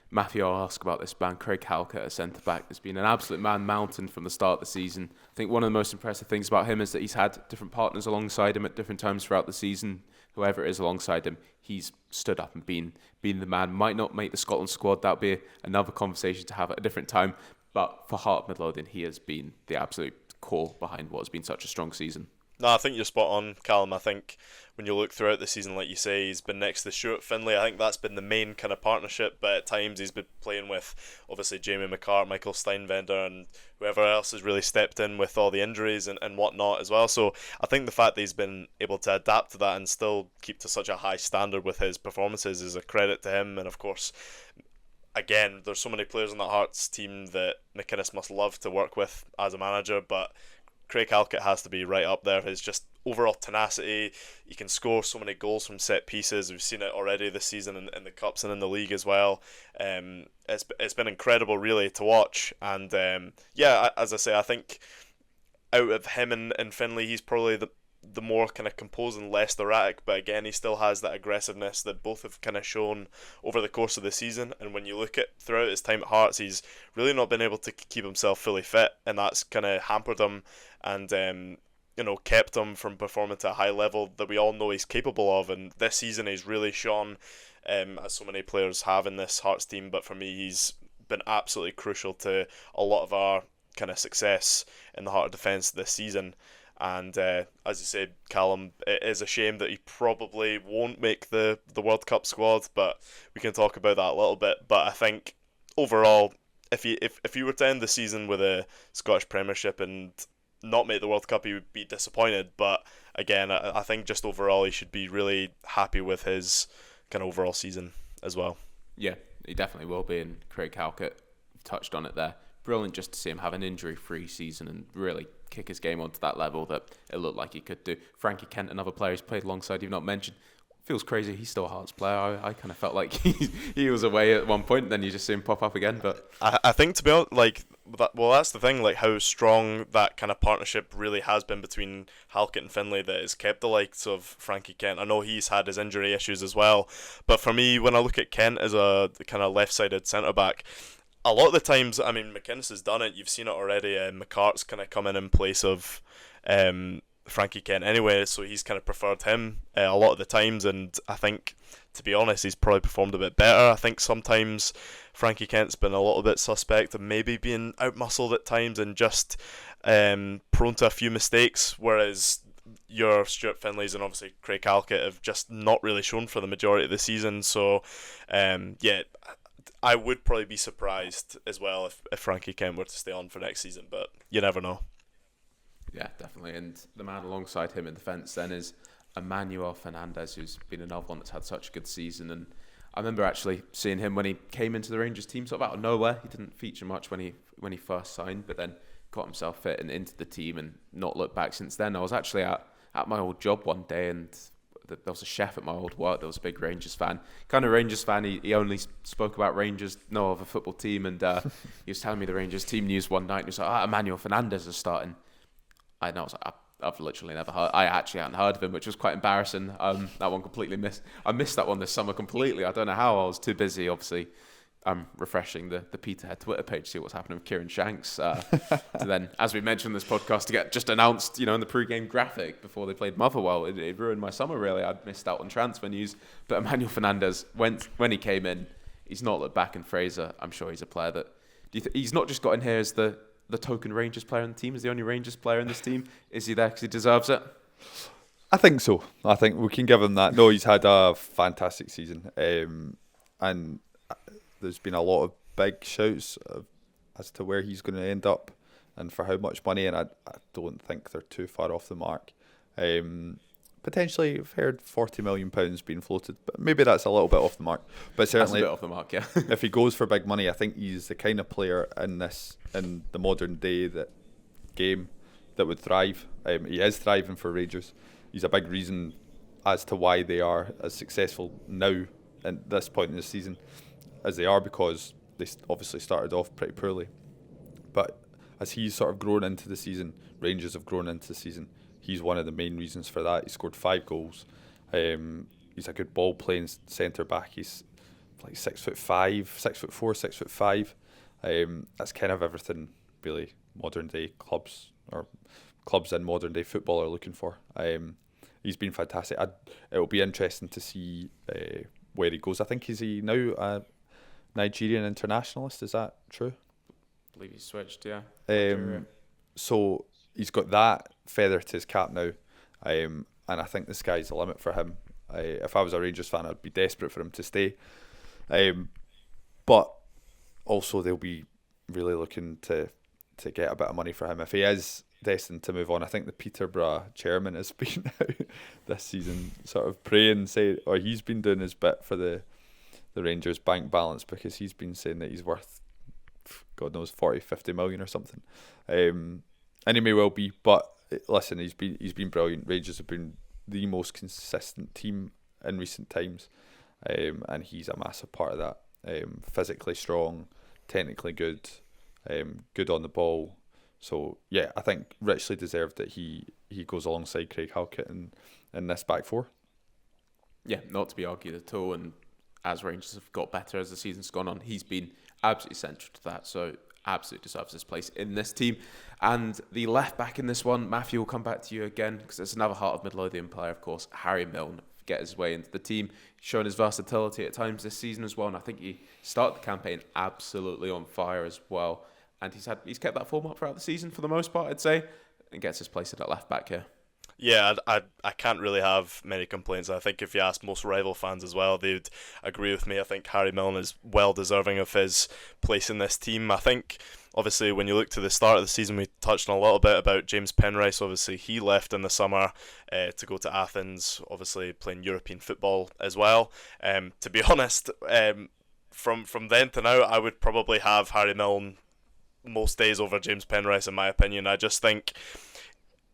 Matthew, I'll ask about this man, Craig Halkett at centre-back. Has been an absolute man-mountain from the start of the season. I think one of the most impressive things about him is that he's had different partners alongside him at different times throughout the season. Whoever it is alongside him, he's stood up and been the man. Might not make the Scotland squad, that would be another conversation to have at a different time. But for Heart of Midlothian, he has been the absolute core behind what has been such a strong season. No, I think you're spot on, Callum. I think when you look throughout the season, like you say, he's been next to Stuart Finlay. I think that's been the main kind of partnership, but at times he's been playing with, obviously, Jamie McCart, Michael Steinvender, and whoever else has really stepped in with all the injuries and whatnot as well. So I think the fact that he's been able to adapt to that and still keep to such a high standard with his performances is a credit to him. And of course, again, there's so many players on that Hearts team that McInnes must love to work with as a manager, but Craig Halkett has to be right up there. His just overall tenacity, he can score so many goals from set pieces. We've seen it already this season in the Cups and in the league as well. It's been incredible really to watch. And as I say, I think out of him and Finlay, he's probably the more kind of composed and less erratic, but again, he still has that aggressiveness that both have kind of shown over the course of the season. And when you look at throughout his time at Hearts, he's really not been able to keep himself fully fit, and that's kind of hampered him and kept him from performing to a high level that we all know he's capable of. And this season he's really shone, as so many players have in this Hearts team, but for me he's been absolutely crucial to a lot of our kind of success in the heart of defence this season. And as you said, Callum, it is a shame that he probably won't make the World Cup squad, but we can talk about that a little bit. But I think overall, if you were to end the season with a Scottish Premiership and not make the World Cup, he would be disappointed. But again, I think just overall he should be really happy with his kind of overall season as well. Yeah, he definitely will be. And Craig Halkett touched on it there. Brilliant just to see him have an injury-free season and really kick his game onto that level that it looked like he could do. Frankie Kent, another player he's played alongside, you've not mentioned. Feels crazy. He's still a Hearts player. I kind of felt like he was away at one point, and then you just see him pop up again. But I think, to be honest, that's the thing. Like how strong that kind of partnership really has been between Halkett and Finlay that has kept the likes of Frankie Kent. I know he's had his injury issues as well, but for me, when I look at Kent as a kind of left-sided centre back, a lot of the times, I mean, McInnes has done it. You've seen it already. McCart's kind of come in place of Frankie Kent anyway, so he's kind of preferred him a lot of the times. And I think, to be honest, he's probably performed a bit better. I think sometimes Frankie Kent's been a little bit suspect of maybe being outmuscled at times and just prone to a few mistakes, whereas your Stuart Finlays and obviously Craig Halkett have just not really shown for the majority of the season. So, I would probably be surprised as well if Frankie Kent were to stay on for next season, but you never know. Yeah, definitely. And the man alongside him in defence then is Emmanuel Fernandez, who's been another one that's had such a good season. And I remember actually seeing him when he came into the Rangers team, sort of out of nowhere. He didn't feature much when he first signed, but then got himself fit and into the team and not looked back since then. I was actually at my old job one day, and there was a chef at my old work that was a big Rangers fan. Kind of Rangers fan, he only spoke about Rangers, no other football team, and he was telling me the Rangers team news one night, and he was like, Emmanuel Fernandez is starting. I was like, I've literally never heard, I actually hadn't heard of him, which was quite embarrassing. That one completely I missed that one this summer completely. I don't know how, I was too busy, obviously. Refreshing the Peterhead Twitter page to see what's happening with Kieran Shanks. To then, as we mentioned in this podcast, to get just announced, in the pre-game graphic before they played Motherwell, it ruined my summer really. I'd missed out on transfer news. But Emmanuel Fernandez, when he came in, he's not looked back in Fraser. I'm sure he's a player that he's not just got in here as the token Rangers player in the team. Is the only Rangers player in this team? Is he there because he deserves it? I think so. I think we can give him that. No, he's had a fantastic season, and there's been a lot of big shouts as to where he's going to end up and for how much money, and I don't think they're too far off the mark. Potentially, I've heard £40 million being floated, but maybe that's a little bit off the mark. But certainly, that's a bit off the mark, yeah. if he goes for big money, I think he's the kind of player in the modern day game that would thrive. He is thriving for Rangers. He's a big reason as to why they are as successful now at this point in the season as they are, because they obviously started off pretty poorly. But as he's sort of grown into the season, Rangers have grown into the season. He's one of the main reasons for that. He scored 5 goals. He's a good ball playing centre back. He's like 6'5", 6'4", 6'5". That's kind of everything really modern day clubs in modern day football are looking for. He's been fantastic. It'll be interesting to see where he goes. I think is he now a Nigerian internationalist? Is that true? I believe he's switched, yeah. So he's got that feather to his cap now, and I think the sky's the limit for him. If I was a Rangers fan, I'd be desperate for him to stay. But also they'll be really looking to get a bit of money for him if he is destined to move on. I think the Peterborough chairman has been out this season sort of praying, or he's been doing his bit for the Rangers bank balance, because he's been saying that he's worth God knows 40-50 million or something. And he may well be, but listen, he's been brilliant. Rangers have been the most consistent team in recent times, and he's a massive part of that. Physically strong, technically good, good on the ball. So yeah, I think richly deserved that he goes alongside Craig Halkett in this back four. Yeah, not to be argued at all. And as Rangers have got better as the season's gone on, he's been absolutely central to that. So absolutely deserves his place in this team. And the left back in this one, Matthew, will come back to you again, because it's another Heart of Midlothian player, of course, Harry Milne. Get his way into the team, showing his versatility at times this season as well. And I think he started the campaign absolutely on fire as well. And he's kept that form up throughout the season for the most part, I'd say, and gets his place at left back here. Yeah, I can't really have many complaints. I think if you ask most rival fans as well, they'd agree with me. I think Harry Milne is well deserving of his place in this team. I think, obviously, when you look to the start of the season, we touched on a little bit about James Penrice. Obviously, he left in the summer to go to Athens, obviously playing European football as well. To be honest, from then to now, I would probably have Harry Milne most days over James Penrice, in my opinion. I just think,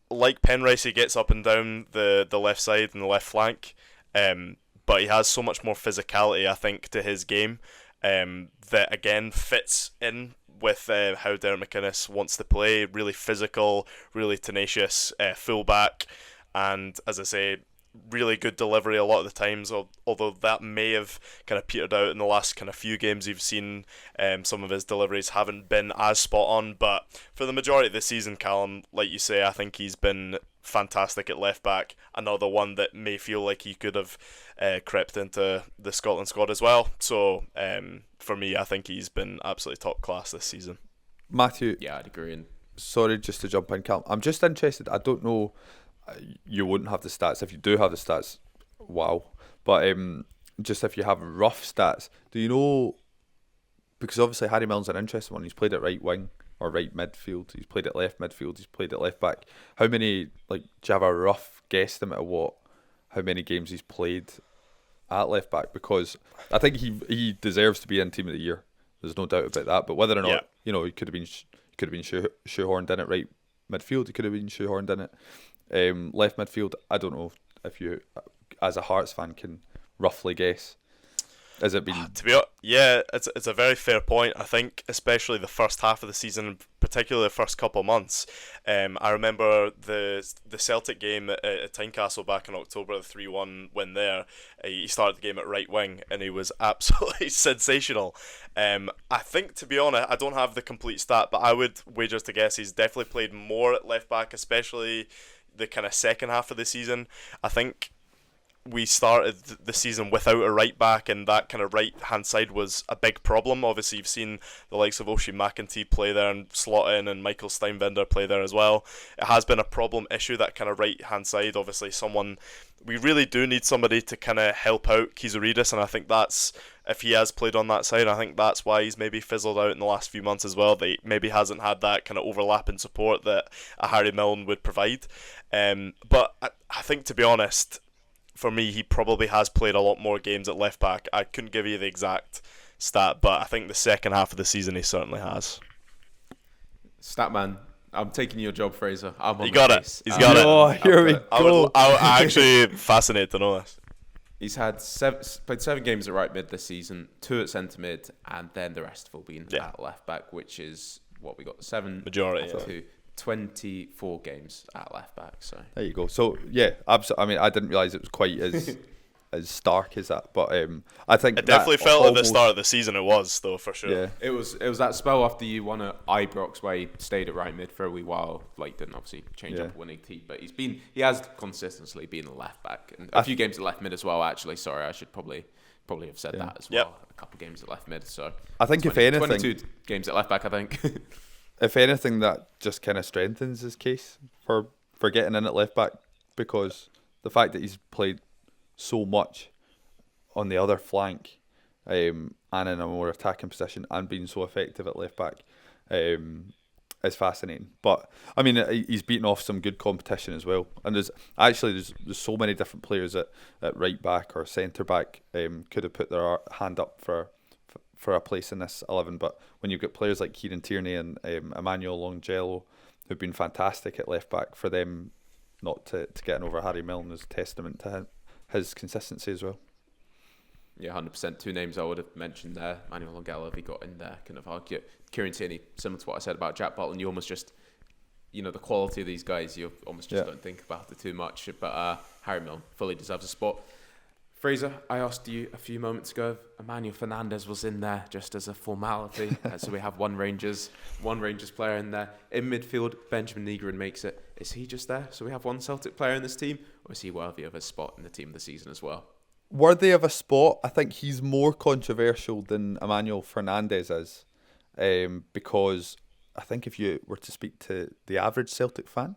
like Penrice, he gets up and down the left side and the left flank, but he has so much more physicality, I think, to his game, that again fits in with how Derek McInnes wants to play. Really physical, really tenacious fullback, and as I say, really good delivery a lot of the times, although that may have kind of petered out in the last kind of few games you've seen. Some of his deliveries haven't been as spot on, but for the majority of the season, Callum, like you say, I think he's been fantastic at left back. Another one that may feel like he could have crept into the Scotland squad as well. So for me, I think he's been absolutely top class this season. Matthew, Yeah, I'd agree. And sorry, just to jump in, Callum, I'm just interested. I don't know, you wouldn't have the stats. If you do have the stats, wow. But just if you have rough stats, do you know, because obviously Harry Milne's an interesting one. He's played at right wing or right midfield. He's played at left midfield. He's played at left back. How many, do you have a rough guesstimate of how many games he's played at left back? Because I think he deserves to be in Team of the Year. There's no doubt about that. But whether or not, he could have been shoehorned in at right midfield. He could have been shoehorned in it. Left midfield, I don't know if you, as a Hearts fan, can roughly guess. Has it been? It's a very fair point. I think especially the first half of the season, particularly the first couple of months. I remember the Celtic game at Tynecastle back in October, the 3-1 win there. He started the game at right wing and he was absolutely sensational. I think, to be honest, I don't have the complete stat, but I would wager to guess he's definitely played more at left back, especially the kind of second half of the season. I think we started the season without a right back, and that kind of right hand side was a big problem. Obviously, you've seen the likes of Oshie McEntee play there and slot in, and Michael Steinbender play there as well. It has been a problem issue, that kind of right hand side. Obviously, we really do need somebody to kind of help out Kizoridis, and I think that's, if he has played on that side, I think that's why he's maybe fizzled out in the last few months as well. They maybe hasn't had that kind of overlapping support that a Harry Milne would provide. But I think, to be honest, for me, he probably has played a lot more games at left back. I couldn't give you the exact stat, but I think the second half of the season he certainly has. Statman, I'm taking your job, Fraser. He got it. He's got it. Oh, here we go. I'm actually fascinated to know this. He's played 7 games at right mid this season, 2 at centre mid, and then the rest have all been at left back, which is what we got, 7 majority to 24 games at left back. So there you go. So yeah, absolutely. I mean, I didn't realise it was quite as as stark as that, but I think it definitely felt at the start of the season. It was, though, for sure. Yeah, it was that spell after you won at Ibrox where he stayed at right mid for a wee while. Like, didn't obviously change up a winning team, but he has consistently been a left back, and a few games at left mid as well. Actually, sorry, I should probably have said that as well. A couple of games at left mid. So I think if anything, 22 games at left back. I think. If anything, that just kind of strengthens his case for getting in at left back, because the fact that he's played so much on the other flank and in a more attacking position and being so effective at left back is fascinating. But I mean, he's beaten off some good competition as well, and there's so many different players at right back or centre back could have put their hand up for a place in this 11, but when you've got players like Kieran Tierney and Emmanuel Longello who've been fantastic at left back, for them not to get in over Harry Milne is a testament to his consistency as well. Yeah, 100%. 2 names I would have mentioned there. Emmanuel Longello, if he got in there, kind of argue. Kieran Tierney, similar to what I said about Jack Butland, you almost just, the quality of these guys, you almost just don't think about it too much. But Harry Milne fully deserves a spot. Fraser, I asked you a few moments ago if Emmanuel Fernandez was in there just as a formality. So we have one Rangers player in there. In midfield, Benjamin Negrin makes it. Is he just there? So we have one Celtic player in this team, or is he worthy of a spot in the team of the season as well? Worthy of a spot. I think he's more controversial than Emmanuel Fernandez is, because I think if you were to speak to the average Celtic fan,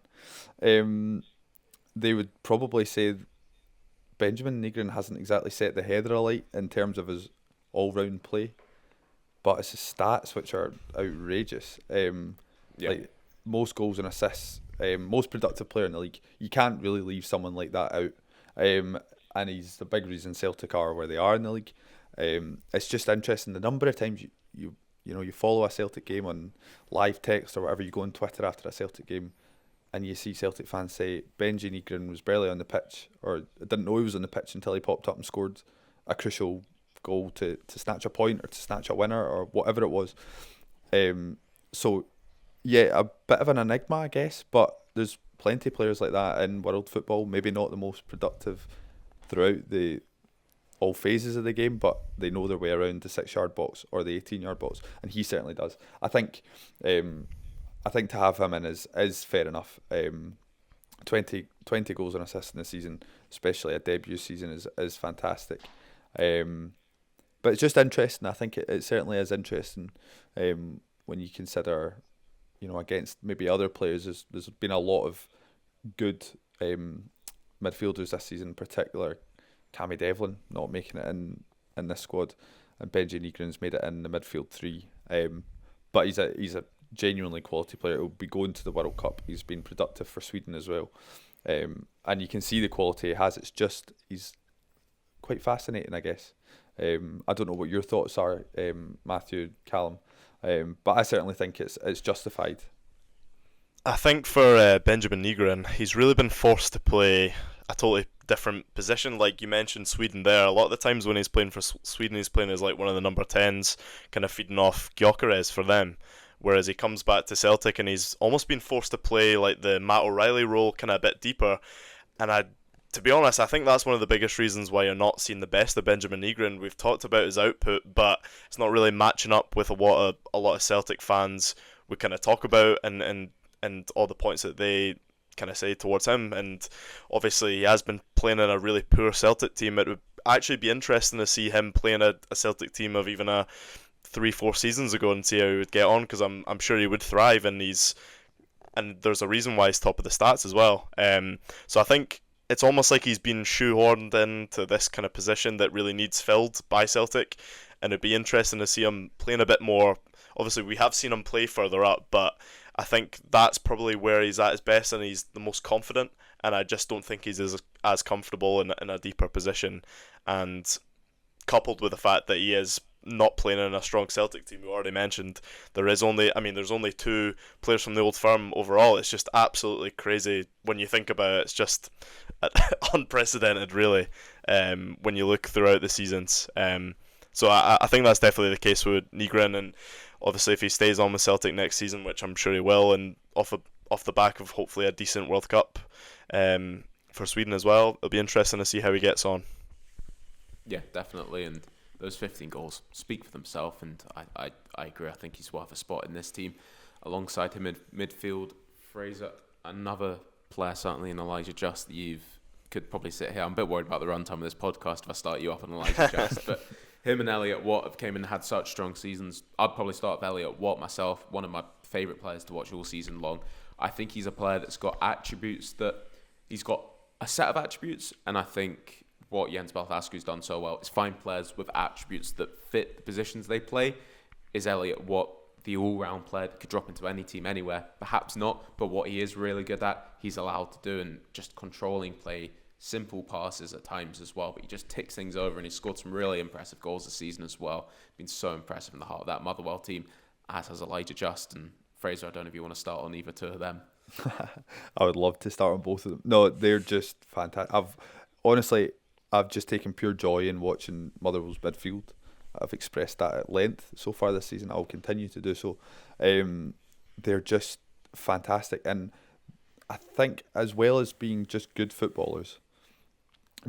they would probably say Benjamin Negrin hasn't exactly set the header alight in terms of his all-round play, but it's his stats which are outrageous. Like most goals and assists, most productive player in the league. You can't really leave someone like that out, and he's the big reason Celtic are where they are in the league. It's just interesting the number of times you follow a Celtic game on live text or whatever, you go on Twitter after a Celtic game, and you see Celtic fans say Benji Negrin was barely on the pitch, or didn't know he was on the pitch until he popped up and scored a crucial goal to snatch a point or to snatch a winner or whatever it was. So yeah, a bit of an enigma, I guess, but there's plenty of players like that in world football. Maybe not the most productive throughout all phases of the game, but they know their way around the 6-yard box or the 18-yard box, and he certainly does. I think to have him in is fair enough. 20 goals and assists in the season, especially a debut season, is fantastic. But it's just interesting. I think it certainly is interesting when you consider, against maybe other players. There's been a lot of good midfielders this season, in particular Cammy Devlin not making it in this squad, and Benji Negrin's made it in the midfield 3. But he's a genuinely quality player. He'll be going to the World Cup. He's been productive for Sweden as well, and you can see the quality he has. It's just he's quite fascinating, I guess. I don't know what your thoughts are, Matthew, Callum, but I certainly think it's justified. I think for Benjamin Negrin, he's really been forced to play a totally different position. Like you mentioned Sweden there, a lot of the times when he's playing for Sweden, he's playing as like one of the number 10s, kind of feeding off Gyökeres for them. Whereas he comes back to Celtic and he's almost been forced to play like the Matt O'Reilly role, kind of a bit deeper. And to be honest, I think that's one of the biggest reasons why you're not seeing the best of Benjamin Negrin. We've talked about his output, but it's not really matching up with what a lot of Celtic fans would kind of talk about and all the points that they kind of say towards him. And obviously he has been playing in a really poor Celtic team. It would actually be interesting to see him playing a Celtic team of even a 3-4 seasons ago and see how he would get on, because I'm sure he would thrive, and there's a reason why he's top of the stats as well. So I think it's almost like he's been shoehorned into this kind of position that really needs filled by Celtic, and it'd be interesting to see him playing a bit more. Obviously, we have seen him play further up, but I think that's probably where he's at his best and he's the most confident, and I just don't think he's as comfortable in a deeper position. And coupled with the fact that he is not playing in a strong Celtic team, we already mentioned, there's only 2 players from the Old Firm overall. It's just absolutely crazy when you think about it. It's just unprecedented, really, when you look throughout the seasons. So I think that's definitely the case with Nygren, and obviously if he stays on with Celtic next season, which I'm sure he will, and off the back of hopefully a decent World Cup for Sweden as well, it'll be interesting to see how he gets on. Yeah, definitely, and those 15 goals speak for themselves, and I agree. I think he's worth a spot in this team. Alongside him in midfield, Fraser, another player certainly in Elijah Just. You could probably sit here. I'm a bit worried about the runtime of this podcast if I start you up on Elijah Just, but him and Elliot Watt have came in and had such strong seasons. I'd probably start with Elliot Watt myself, one of my favourite players to watch all season long. I think he's a player that's got attributes he's got a set of attributes, and I think what Jens Balthasar's done so well is find players with attributes that fit the positions they play. Is Elliot Watt the all-round player that could drop into any team anywhere? Perhaps not, but what he is really good at, he's allowed to do, and just controlling play, simple passes at times as well, but he just ticks things over, and he's scored some really impressive goals this season as well. Been so impressive in the heart of that Motherwell team, as has Elijah Just and Fraser. I don't know if you want to start on either two of them. I would love to start on both of them. No, they're just fantastic. I've just taken pure joy in watching Motherwell's midfield. I've expressed that at length so far this season. I'll continue to do so. They're just fantastic, and I think as well as being just good footballers,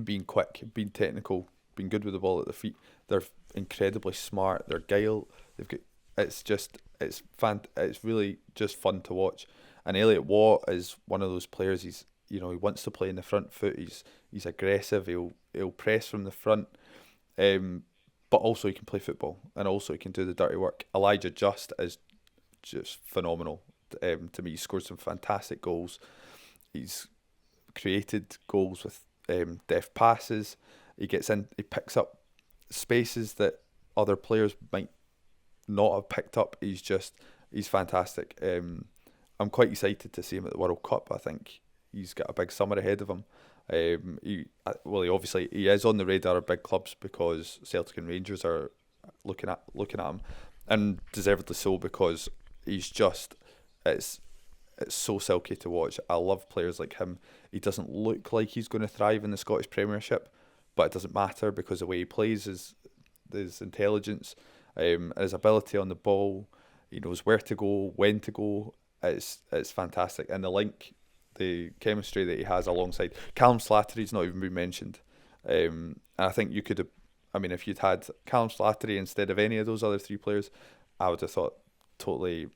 being quick, being technical, being good with the ball at their feet, they're incredibly smart. They're guile. It's really just fun to watch. And Elliot Watt is one of those players. He wants to play in the front foot. He's aggressive. He'll press from the front, but also he can play football, and also he can do the dirty work. Elijah Just is just phenomenal to me. He scored some fantastic goals. He's created goals with deft passes. He gets in. He picks up spaces that other players might not have picked up. He's fantastic. I'm quite excited to see him at the World Cup. I think he's got a big summer ahead of him. He is on the radar of big clubs because Celtic and Rangers are looking at him, and deservedly so, because he's just it's so silky to watch. I love players like him. He doesn't look like he's going to thrive in the Scottish Premiership, but it doesn't matter because the way he plays, his intelligence, his ability on the ball, he knows where to go, when to go. It's fantastic, and the chemistry that he has alongside Callum Slattery's not even been mentioned. And I think you could have, if you'd had Callum Slattery instead of any of those other 3 players, I would have thought totally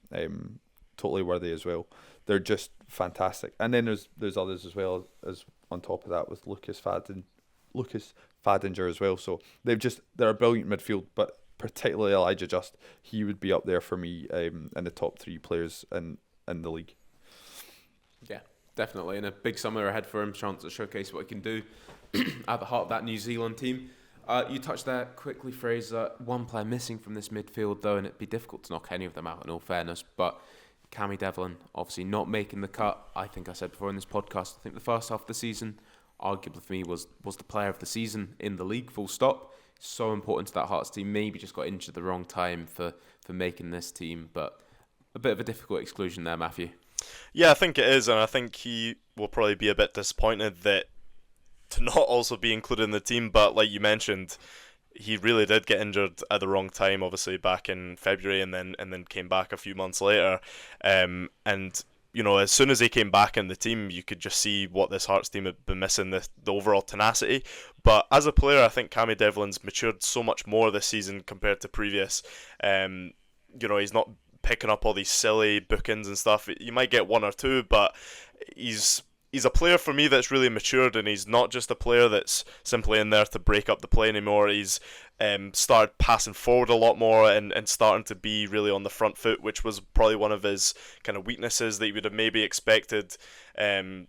worthy as well. They're just fantastic. And then there's others as well as on top of that with Lucas Fadinger as well. So they're a brilliant midfield, but particularly Elijah Just, he would be up there for me in the top 3 players in the league. Yeah, definitely, and a big summer ahead for him, chance to showcase what he can do at the heart of that New Zealand team. You touched there quickly, Fraser. One player missing from this midfield, though, and it'd be difficult to knock any of them out in all fairness, but Cammy Devlin obviously not making the cut. I think I said before in this podcast, I think the first half of the season, arguably for me, was the player of the season in the league, full stop. So important to that Hearts team. Maybe just got injured at the wrong time for making this team, but a bit of a difficult exclusion there, Matthew. Yeah, I think it is, and I think he will probably be a bit disappointed that to not also be included in the team. But like you mentioned, he really did get injured at the wrong time, obviously back in February, and then came back a few months later. And as soon as he came back in the team, you could just see what this Hearts team had been missing, the overall tenacity. But as a player, I think Cammy Devlin's matured so much more this season compared to previous. He's not picking up all these silly bookings and stuff. You might get one or two, but he's a player for me that's really matured, and he's not just a player that's simply in there to break up the play anymore. He's started passing forward a lot more and starting to be really on the front foot, which was probably one of his kind of weaknesses that you would have maybe expected. One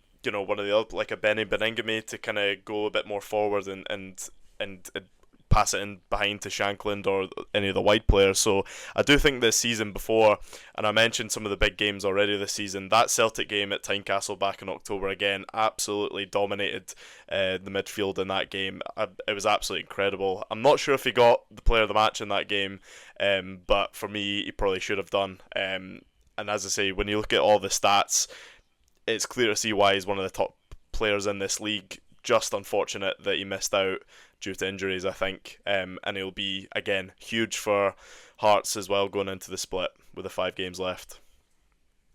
of the other, like a Benny Beningame, to kind of go a bit more forward and pass it in behind to Shankland or any of the wide players. So I do think this season before, and I mentioned some of the big games already this season, that Celtic game at Tynecastle back in October again absolutely dominated the midfield in that game. It was absolutely incredible. I'm not sure if he got the player of the match in that game, but for me he probably should have done. And as I say, when you look at all the stats, it's clear to see why he's one of the top players in this league. Just unfortunate that he missed out due to injuries, I think. And he'll be, again, huge for Hearts as well going into the split with the 5 games left.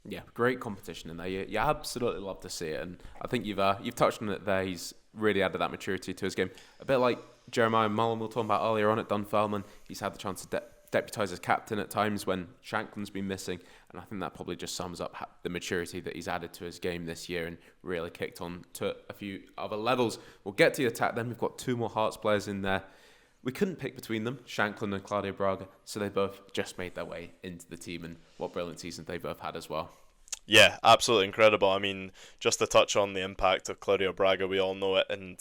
Yeah, great competition in there. You absolutely love to see it. And I think you've touched on it there. He's really added that maturity to his game. A bit like Jeremiah Mullen we were talking about earlier on at Dunfermline. He's had the chance to deputise as captain at times when Shankland's been missing, and I think that probably just sums up the maturity that he's added to his game this year and really kicked on to a few other levels. We'll get to the attack then. We've got 2 more Hearts players in there. We couldn't pick between them, Shankland and Claudio Braga, so they both just made their way into the team, and what brilliant seasons they both had as well. Yeah, absolutely incredible. I mean, just to touch on the impact of Claudio Braga, we all know it, and,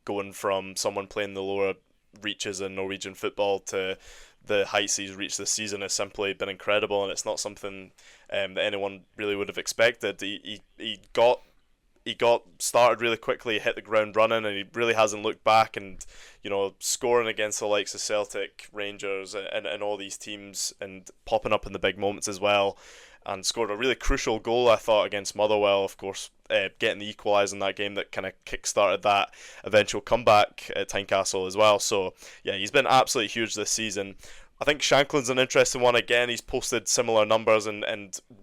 going from someone playing the lower reaches in Norwegian football to the heights he's reached this season has simply been incredible, and it's not something that anyone really would have expected. He got started really quickly, hit the ground running, and he really hasn't looked back. And scoring against the likes of Celtic, Rangers, and all these teams, and popping up in the big moments as well. And scored a really crucial goal, I thought, against Motherwell, of course, getting the equaliser in that game that kind of kick-started that eventual comeback at Tynecastle as well. So, yeah, he's been absolutely huge this season. I think Shankland's an interesting one. Again, he's posted similar numbers and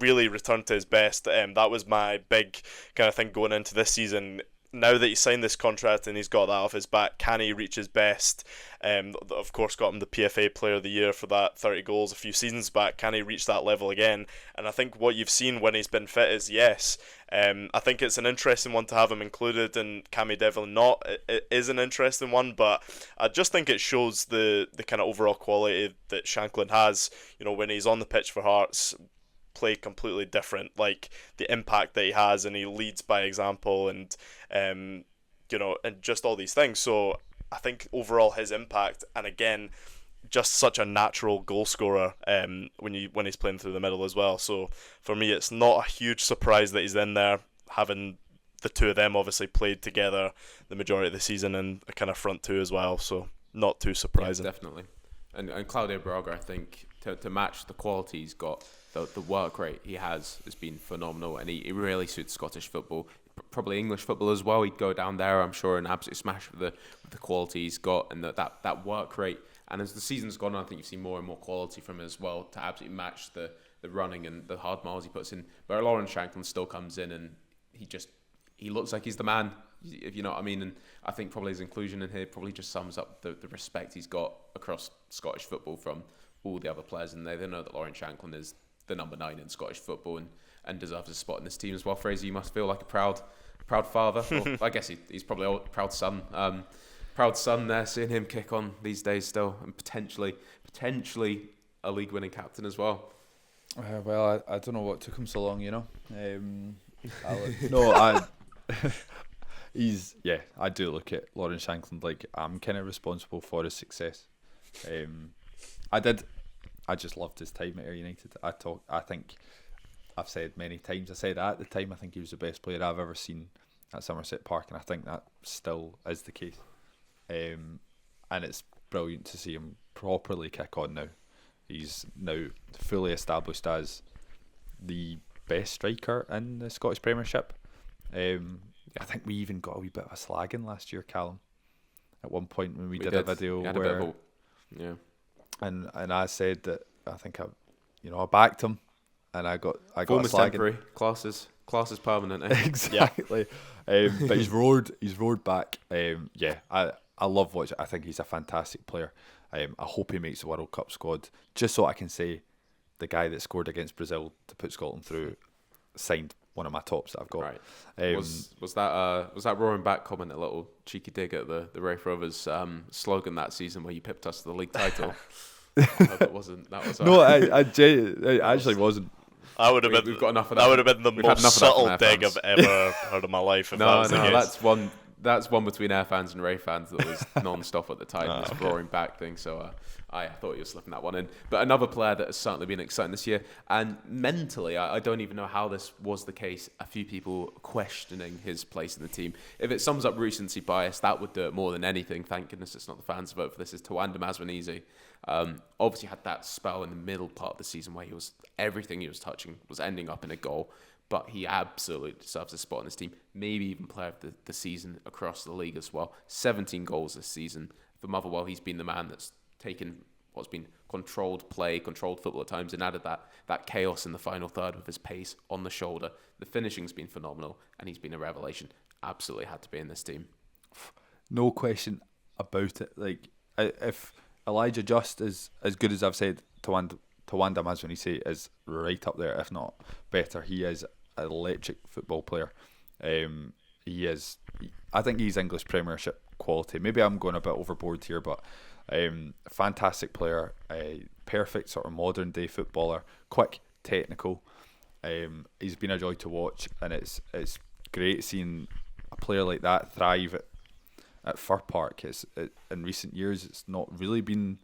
really returned to his best. That was my big kind of thing going into this season. Now that he's signed this contract and he's got that off his back, can he reach his best? Of course, got him the PFA Player of the Year for that 30 goals a few seasons back. Can he reach that level again? And I think what you've seen when he's been fit is yes. I think it's an interesting one to have him included, and Cammy Devlin not. It is an interesting one, but I just think it shows the kind of overall quality that Shankland has. When he's on the pitch for Hearts, play completely different, like the impact that he has, and he leads by example, and and just all these things. So I think overall his impact, and again, just such a natural goal scorer when he's playing through the middle as well. So for me, it's not a huge surprise that he's in there, having the two of them obviously played together the majority of the season and a kind of front two as well. So not too surprising. Yeah, definitely. And Claudio Braga, I think, to match the quality he's got, the work rate he has been phenomenal, and he really suits Scottish football, probably English football as well. He'd go down there, I'm sure, and absolutely smash with the quality he's got and that work rate. And as the season's gone on, I think you've seen more and more quality from him as well to absolutely match the running and the hard miles he puts in. But Lauren Shankland still comes in and he looks like he's the man, if you know what I mean. And I think probably his inclusion in here probably just sums up the respect he's got across Scottish football from all the other players in there. They know that Lauren Shankland is the number 9 in Scottish football and deserves a spot in this team as well. Fraser, you must feel like a proud father. Well, I guess he's probably a proud son. Proud son there, seeing him kick on these days still, and potentially a league-winning captain as well. Well, I don't know what took him so long, I do look at Lauren Shankland like I'm kind of responsible for his success. I just loved his time at Ayr United. I think I've said many times, I said at the time, I think he was the best player I've ever seen at Somerset Park, and I think that still is the case. And it's brilliant to see him properly kick on now. He's now fully established as the best striker in the Scottish Premiership. I think we even got a wee bit of a slagging last year, Callum, at one point when we did a video where, and I said that I think I backed him, and I got form a is slagging. temporary, class is permanent. Eh? Exactly. But he's roared back. I love I think he's a fantastic player. I hope he makes the World Cup squad, just so I can say the guy that scored against Brazil to put Scotland through, signed one of my tops that I've got. Right. Was that roaring back comment a little cheeky dig at the Wraith Rovers slogan that season where you pipped us to the league title? That wasn't. That was. No, I actually wasn't. I would have been. We've got enough of that. That would have been the most subtle dig I've ever heard in my life. If that was the case. That's one between Air fans and Ray fans that was non-stop at the time. This roaring back thing. So I thought you were slipping that one in. But another player that has certainly been exciting this year, and mentally, I don't even know how this was the case. A few people questioning his place in the team. If it sums up recency bias, that would do it more than anything. Thank goodness it's not the fans' vote for this. Is Tawanda Maswanise. Obviously had that spell in the middle part of the season where everything he was touching was ending up in a goal. But he absolutely deserves a spot in this team. Maybe even player of the season across the league as well. 17 goals this season. For Motherwell, he's been the man that's taken what's been controlled play, controlled football at times, and added that chaos in the final third with his pace on the shoulder. The finishing's been phenomenal, and he's been a revelation. Absolutely had to be in this team. No question about it. Like, if Elijah Just is as good as I've said, Tawanda Maswanise is right up there, if not better. He is an electric football player. He is. I think he's English Premiership quality. Maybe I'm going a bit overboard here, but fantastic player, a perfect sort of modern day footballer, quick, technical. He's been a joy to watch, and it's great seeing a player like that thrive at Fir Park. In recent years, it's not really been.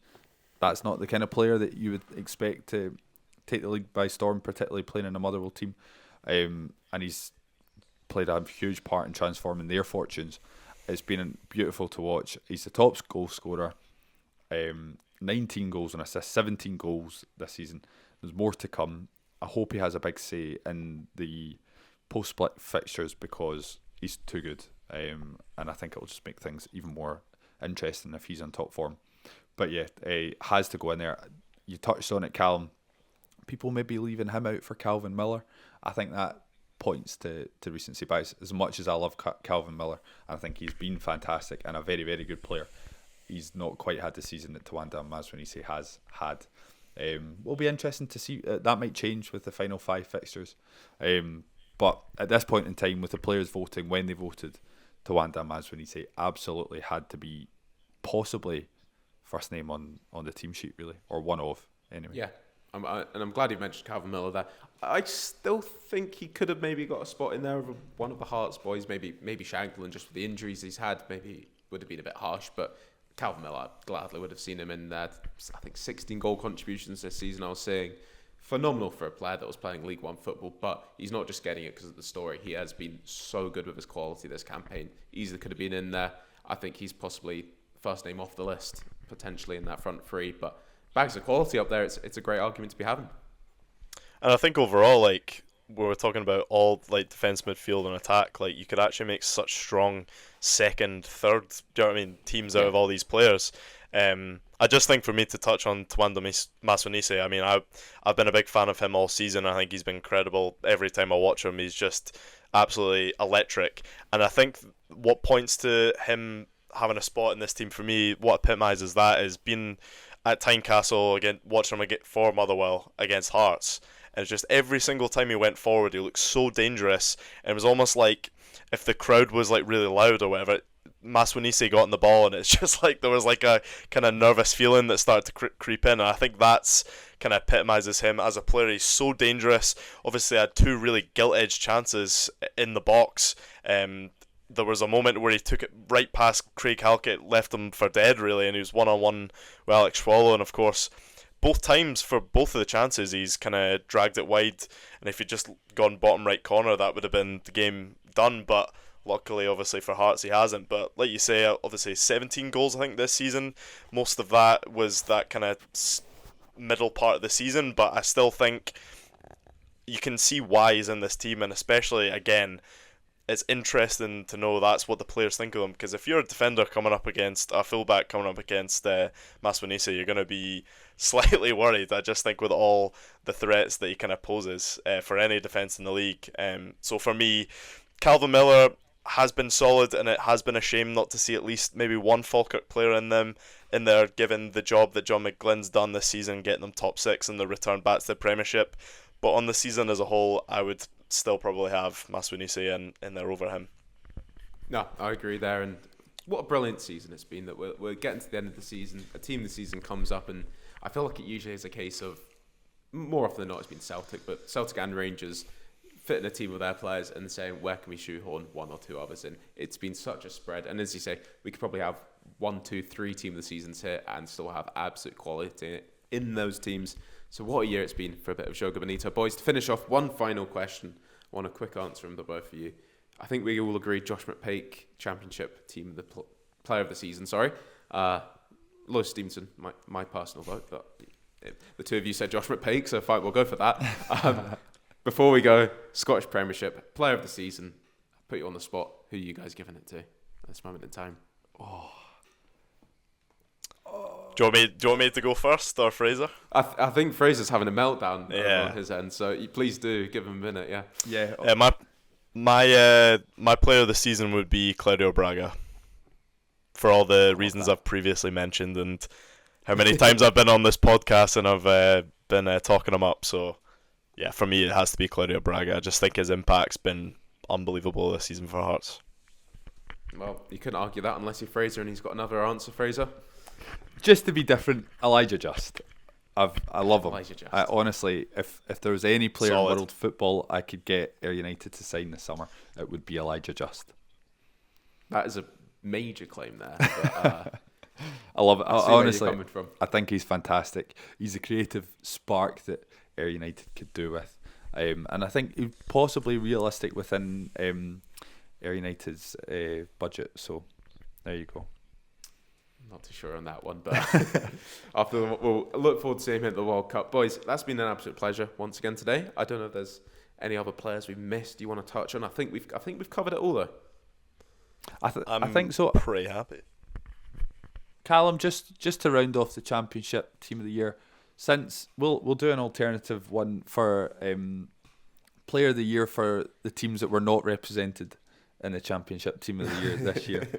That's not the kind of player that you would expect to take the league by storm, particularly playing in a Motherwell team. And he's played a huge part in transforming their fortunes. It's been beautiful to watch. He's the top goal scorer. 19 goals and assists, 17 goals this season. There's more to come. I hope he has a big say in the post-split fixtures because he's too good. And I think it'll just make things even more interesting if he's on top form. But yeah, has to go in there. You touched on it, Callum. People may be leaving him out for Calvin Miller. I think that points to recency bias. As much as I love Calvin Miller, I think he's been fantastic and a very, very good player. He's not quite had the season that Tawanda Maswanise has had. Will be interesting to see. That might change with the final 5 fixtures. But at this point in time, with the players voting when they voted, Tawanda Maswanise absolutely had to be possibly first name on the team sheet, really, or one of, anyway. Yeah, and I'm glad you mentioned Calvin Miller there. I still think he could have maybe got a spot in there with one of the Hearts boys, maybe Shankland, just with the injuries he's had, maybe would have been a bit harsh, but Calvin Miller, I gladly would have seen him in that. I think 16 goal contributions this season, I was saying. Phenomenal for a player that was playing League One football, but he's not just getting it because of the story. He has been so good with his quality this campaign. Easily could have been in there. I think he's possibly first name off the list, potentially in that front three, but bags of quality up there. It's a great argument to be having. And I think overall, like, we were talking about all like defence, midfield and attack, like you could actually make such strong second, third, do you know what I mean, teams out of all these players. I just think for me to touch on Tawanda Maswanise, I mean, I've been a big fan of him all season. I think he's been incredible. Every time I watch him, he's just absolutely electric. And I think what points to him having a spot in this team for me, what epitomises that is being at Tynecastle, again, watching him for Motherwell against Hearts. And it's just every single time he went forward, he looked so dangerous. And it was almost like if the crowd was like really loud or whatever, Maswanise got on the ball, and it's just like there was like a kind of nervous feeling that started to creep in. And I think that's kind of epitomises him as a player. He's so dangerous. Obviously, had 2 really gilt-edged chances in the box. There was a moment where he took it right past Craig Halkett, left him for dead, really, and he was one-on-one with Alex Swallow. And of course, both times for both of the chances, he's kind of dragged it wide. And if he'd just gone bottom right corner, that would have been the game done. But luckily, obviously, for Hearts, he hasn't. But like you say, obviously, 17 goals, I think, this season. Most of that was that kind of middle part of the season. But I still think you can see why he's in this team. And especially, again, it's interesting to know that's what the players think of him, because if you're a defender coming up against a fullback coming up against Maswanise, you're going to be slightly worried. I just think with all the threats that he kind of poses for any defence in the league. So for me, Calvin Miller has been solid, and it has been a shame not to see at least maybe one Falkirk player in there, given the job that John McGlynn's done this season, getting them top 6 and the return back to the Premiership. But on the season as a whole, I would still probably have Maswinise in there over him. No, I agree there. And what a brilliant season it's been that we're getting to the end of the season. A team this season comes up, and I feel like it usually is a case of, more often than not, it's been Celtic, but Celtic and Rangers fitting a team with their players and saying, where can we shoehorn one or two others in? It's been such a spread. And as you say, we could probably have 1, 2, 3 team of the seasons here and still have absolute quality in those teams. So what a year it's been for a bit of Joga Bonito. Boys, to finish off, one final question. I want a quick answer from the both of you. I think we all agree Josh McPake, Championship Team of the Player of the Season, Lewis Stevenson, my personal vote, but the two of you said Josh McPake, so fine, we'll go for that. Before we go, Scottish Premiership, Player of the Season, put you on the spot. Who are you guys giving it to at this moment in time? Do you want me to go first, or Fraser? I think Fraser's having a meltdown Yeah. on his end, so please do give him a minute, yeah. Yeah. My player of the season would be Claudio Braga, for all the reasons I've previously mentioned, and how many times I've been on this podcast and I've been talking him up. So yeah, for me it has to be Claudio Braga. I just think his impact's been unbelievable this season for Hearts. Well, you couldn't argue that unless you're Fraser and he's got another answer, Fraser. Just to be different, Elijah Just. I love him. Elijah Just. I honestly, if there was any player Solid. in world football I could get Ayr United to sign this summer, it would be Elijah Just. That is a major claim there. But, I love it. I see where you're Honestly, coming from. I think he's fantastic. He's a creative spark that Ayr United could do with. And I think he's possibly realistic within Ayr United's budget. So there you go. Not too sure on that one, but we'll look forward to seeing him at the World Cup. Boys, that's been an absolute pleasure once again today. I don't know if there's any other players we've missed you want to touch on. I think we've covered it all though. I think so. Pretty happy. Callum, just to round off the Championship Team of the Year, since we'll do an alternative one for Player of the Year for the teams that were not represented in the Championship Team of the Year this year.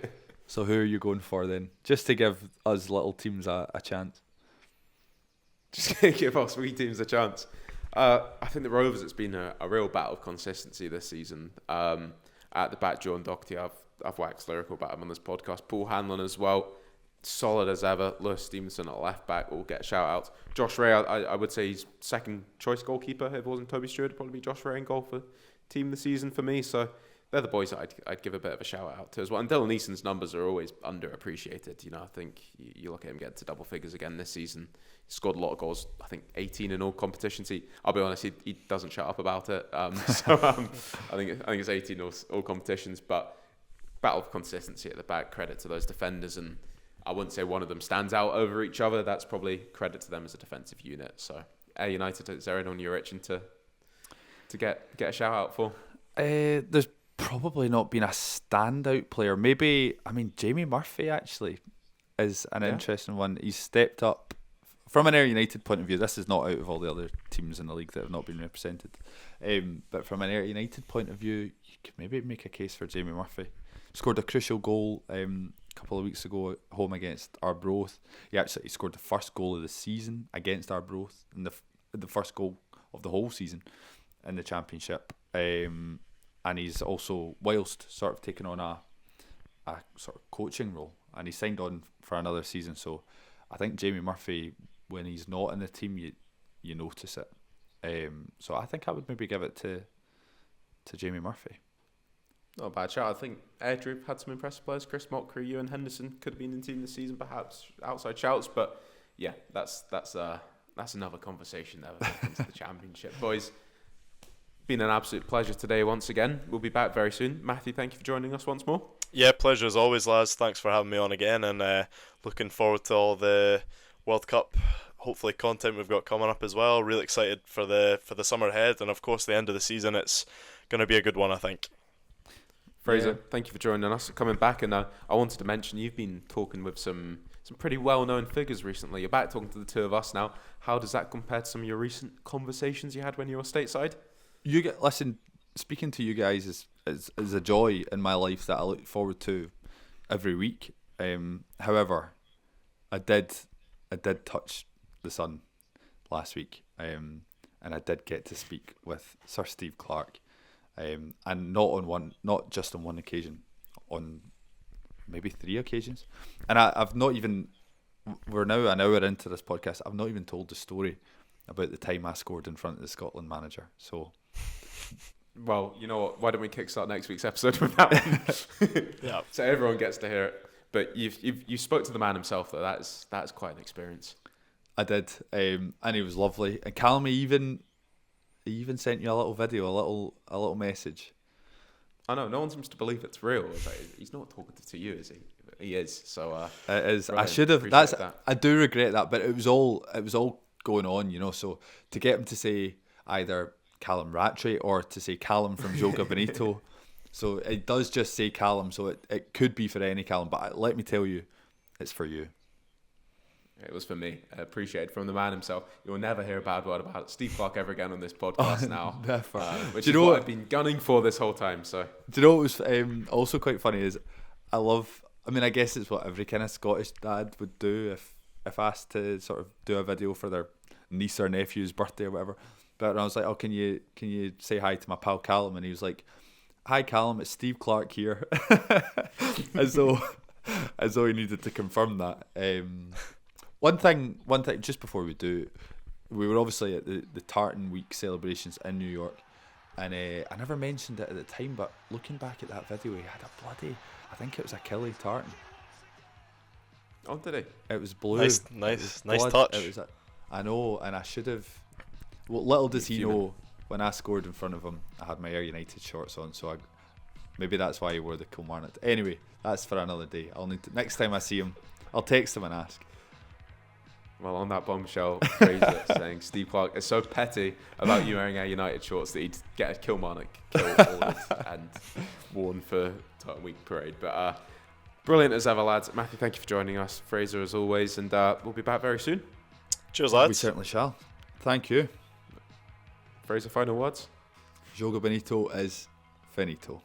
So who are you going for then? Just to give us little teams a chance. Just going to give us wee teams a chance. I think the Rovers, it's been a real battle of consistency this season. At the back, John Doherty, I've waxed lyrical about him on this podcast. Paul Hanlon as well, solid as ever. Lewis Stevenson at left back will get shout outs. Josh Ray, I would say he's second choice goalkeeper. If it wasn't Toby Stewart, it'd probably be Josh Ray in goal for team of the season for me. So they're the boys that I'd give a bit of a shout out to as well. And Dylan Eason's numbers are always underappreciated. You know, I think you look at him getting to double figures again this season. He scored a lot of goals. I think 18 in all competitions. I'll be honest, he doesn't shut up about it. I think it's 18 all competitions. But battle of consistency at the back. Credit to those defenders, and I wouldn't say one of them stands out over each other. That's probably credit to them as a defensive unit. So, Ayr United, is there anyone you're itching to get a shout out for? There's probably not been a standout player. Maybe, Jamie Murphy actually is an interesting one. He's stepped up from an Ayr United point of view. This is not out of all the other teams in the league that have not been represented. But from an Ayr United point of view, you could maybe make a case for Jamie Murphy. Scored a crucial goal a couple of weeks ago at home against Arbroath. He scored the first goal of the season against Arbroath, and the first goal of the whole season in the Championship. And he's also, whilst sort of taking on a sort of coaching role, and he signed on for another season. So I think Jamie Murphy, when he's not in the team, you notice it. So I think I would maybe give it to Jamie Murphy. Not a bad shout. I think Airdrie had some impressive players. Chris Mockery, Ewan Henderson could have been in the team this season, perhaps outside shouts. But yeah, that's another conversation there when it comes to the Championship. Boys, been an absolute pleasure today once again. We'll be back very soon. Matthew, thank you for joining us once more. Yeah, pleasure as always, lads. Thanks for having me on again, and looking forward to all the World Cup, hopefully, content we've got coming up as well. Really excited for the summer ahead, and of course the end of the season. It's going to be a good one, I think. Fraser, thank you for joining us, coming back. And I wanted to mention you've been talking with some pretty well-known figures recently. You're back talking to the two of us now. How does that compare to some of your recent conversations you had when you were stateside? Listen, speaking to you guys is a joy in my life that I look forward to every week. However, I did touch the sun last week, and I did get to speak with Sir Steve Clarke, and not just on one occasion, on maybe 3 occasions. And I've not even, we're now an hour into this podcast, I've not even told the story about the time I scored in front of the Scotland manager. So, well, you know what? Why don't we kickstart next week's episode with that one? Yeah. So everyone gets to hear it. But you spoke to the man himself, though. That's quite an experience. I did, and he was lovely. And Callum, he even sent you a little video, a little message. I know, no one seems to believe it's real. It's like, he's not talking to you, is he? He is. So it is. Brilliant. I should have. That. I do regret that, but it was all going on, you know. So to get him to say either Callum Rattray or to say Callum from Joga Bonito, so it does just say Callum. So it could be for any Callum, but let me tell you, it's for you. It was for me. I appreciate it from the man himself. You'll never hear a bad word about Steve Clarke ever again on this podcast now. Never. Which is what I've been gunning for this whole time. So, do you know what was also quite funny is I guess it's what every kind of Scottish dad would do if asked to sort of do a video for their niece or nephew's birthday or whatever. But I was like, oh, can you say hi to my pal Callum? And he was like, hi Callum, it's Steve Clarke here. as though he needed to confirm that. One thing, just before we do, we were obviously at the Tartan Week celebrations in New York, and I never mentioned it at the time, but looking back at that video, he had a bloody, I think it was a Killie tartan. Oh, did he? It was blue. Nice touch. I know, and I should have. Well, little does he know, when I scored in front of him, I had my Ayr United shorts on, so maybe that's why he wore the Kilmarnock. Anyway, that's for another day. Next time I see him, I'll text him and ask. Well, on that bombshell, Fraser saying Steve Clarke is so petty about you wearing Ayr United shorts that he'd get a Kilmarnock kill ordered and worn for Tartan Week parade. But brilliant as ever, lads. Matthew, thank you for joining us. Fraser, as always, and we'll be back very soon. Cheers, lads. We certainly shall. Thank you. Fraser, final words? Joga Bonito is finito.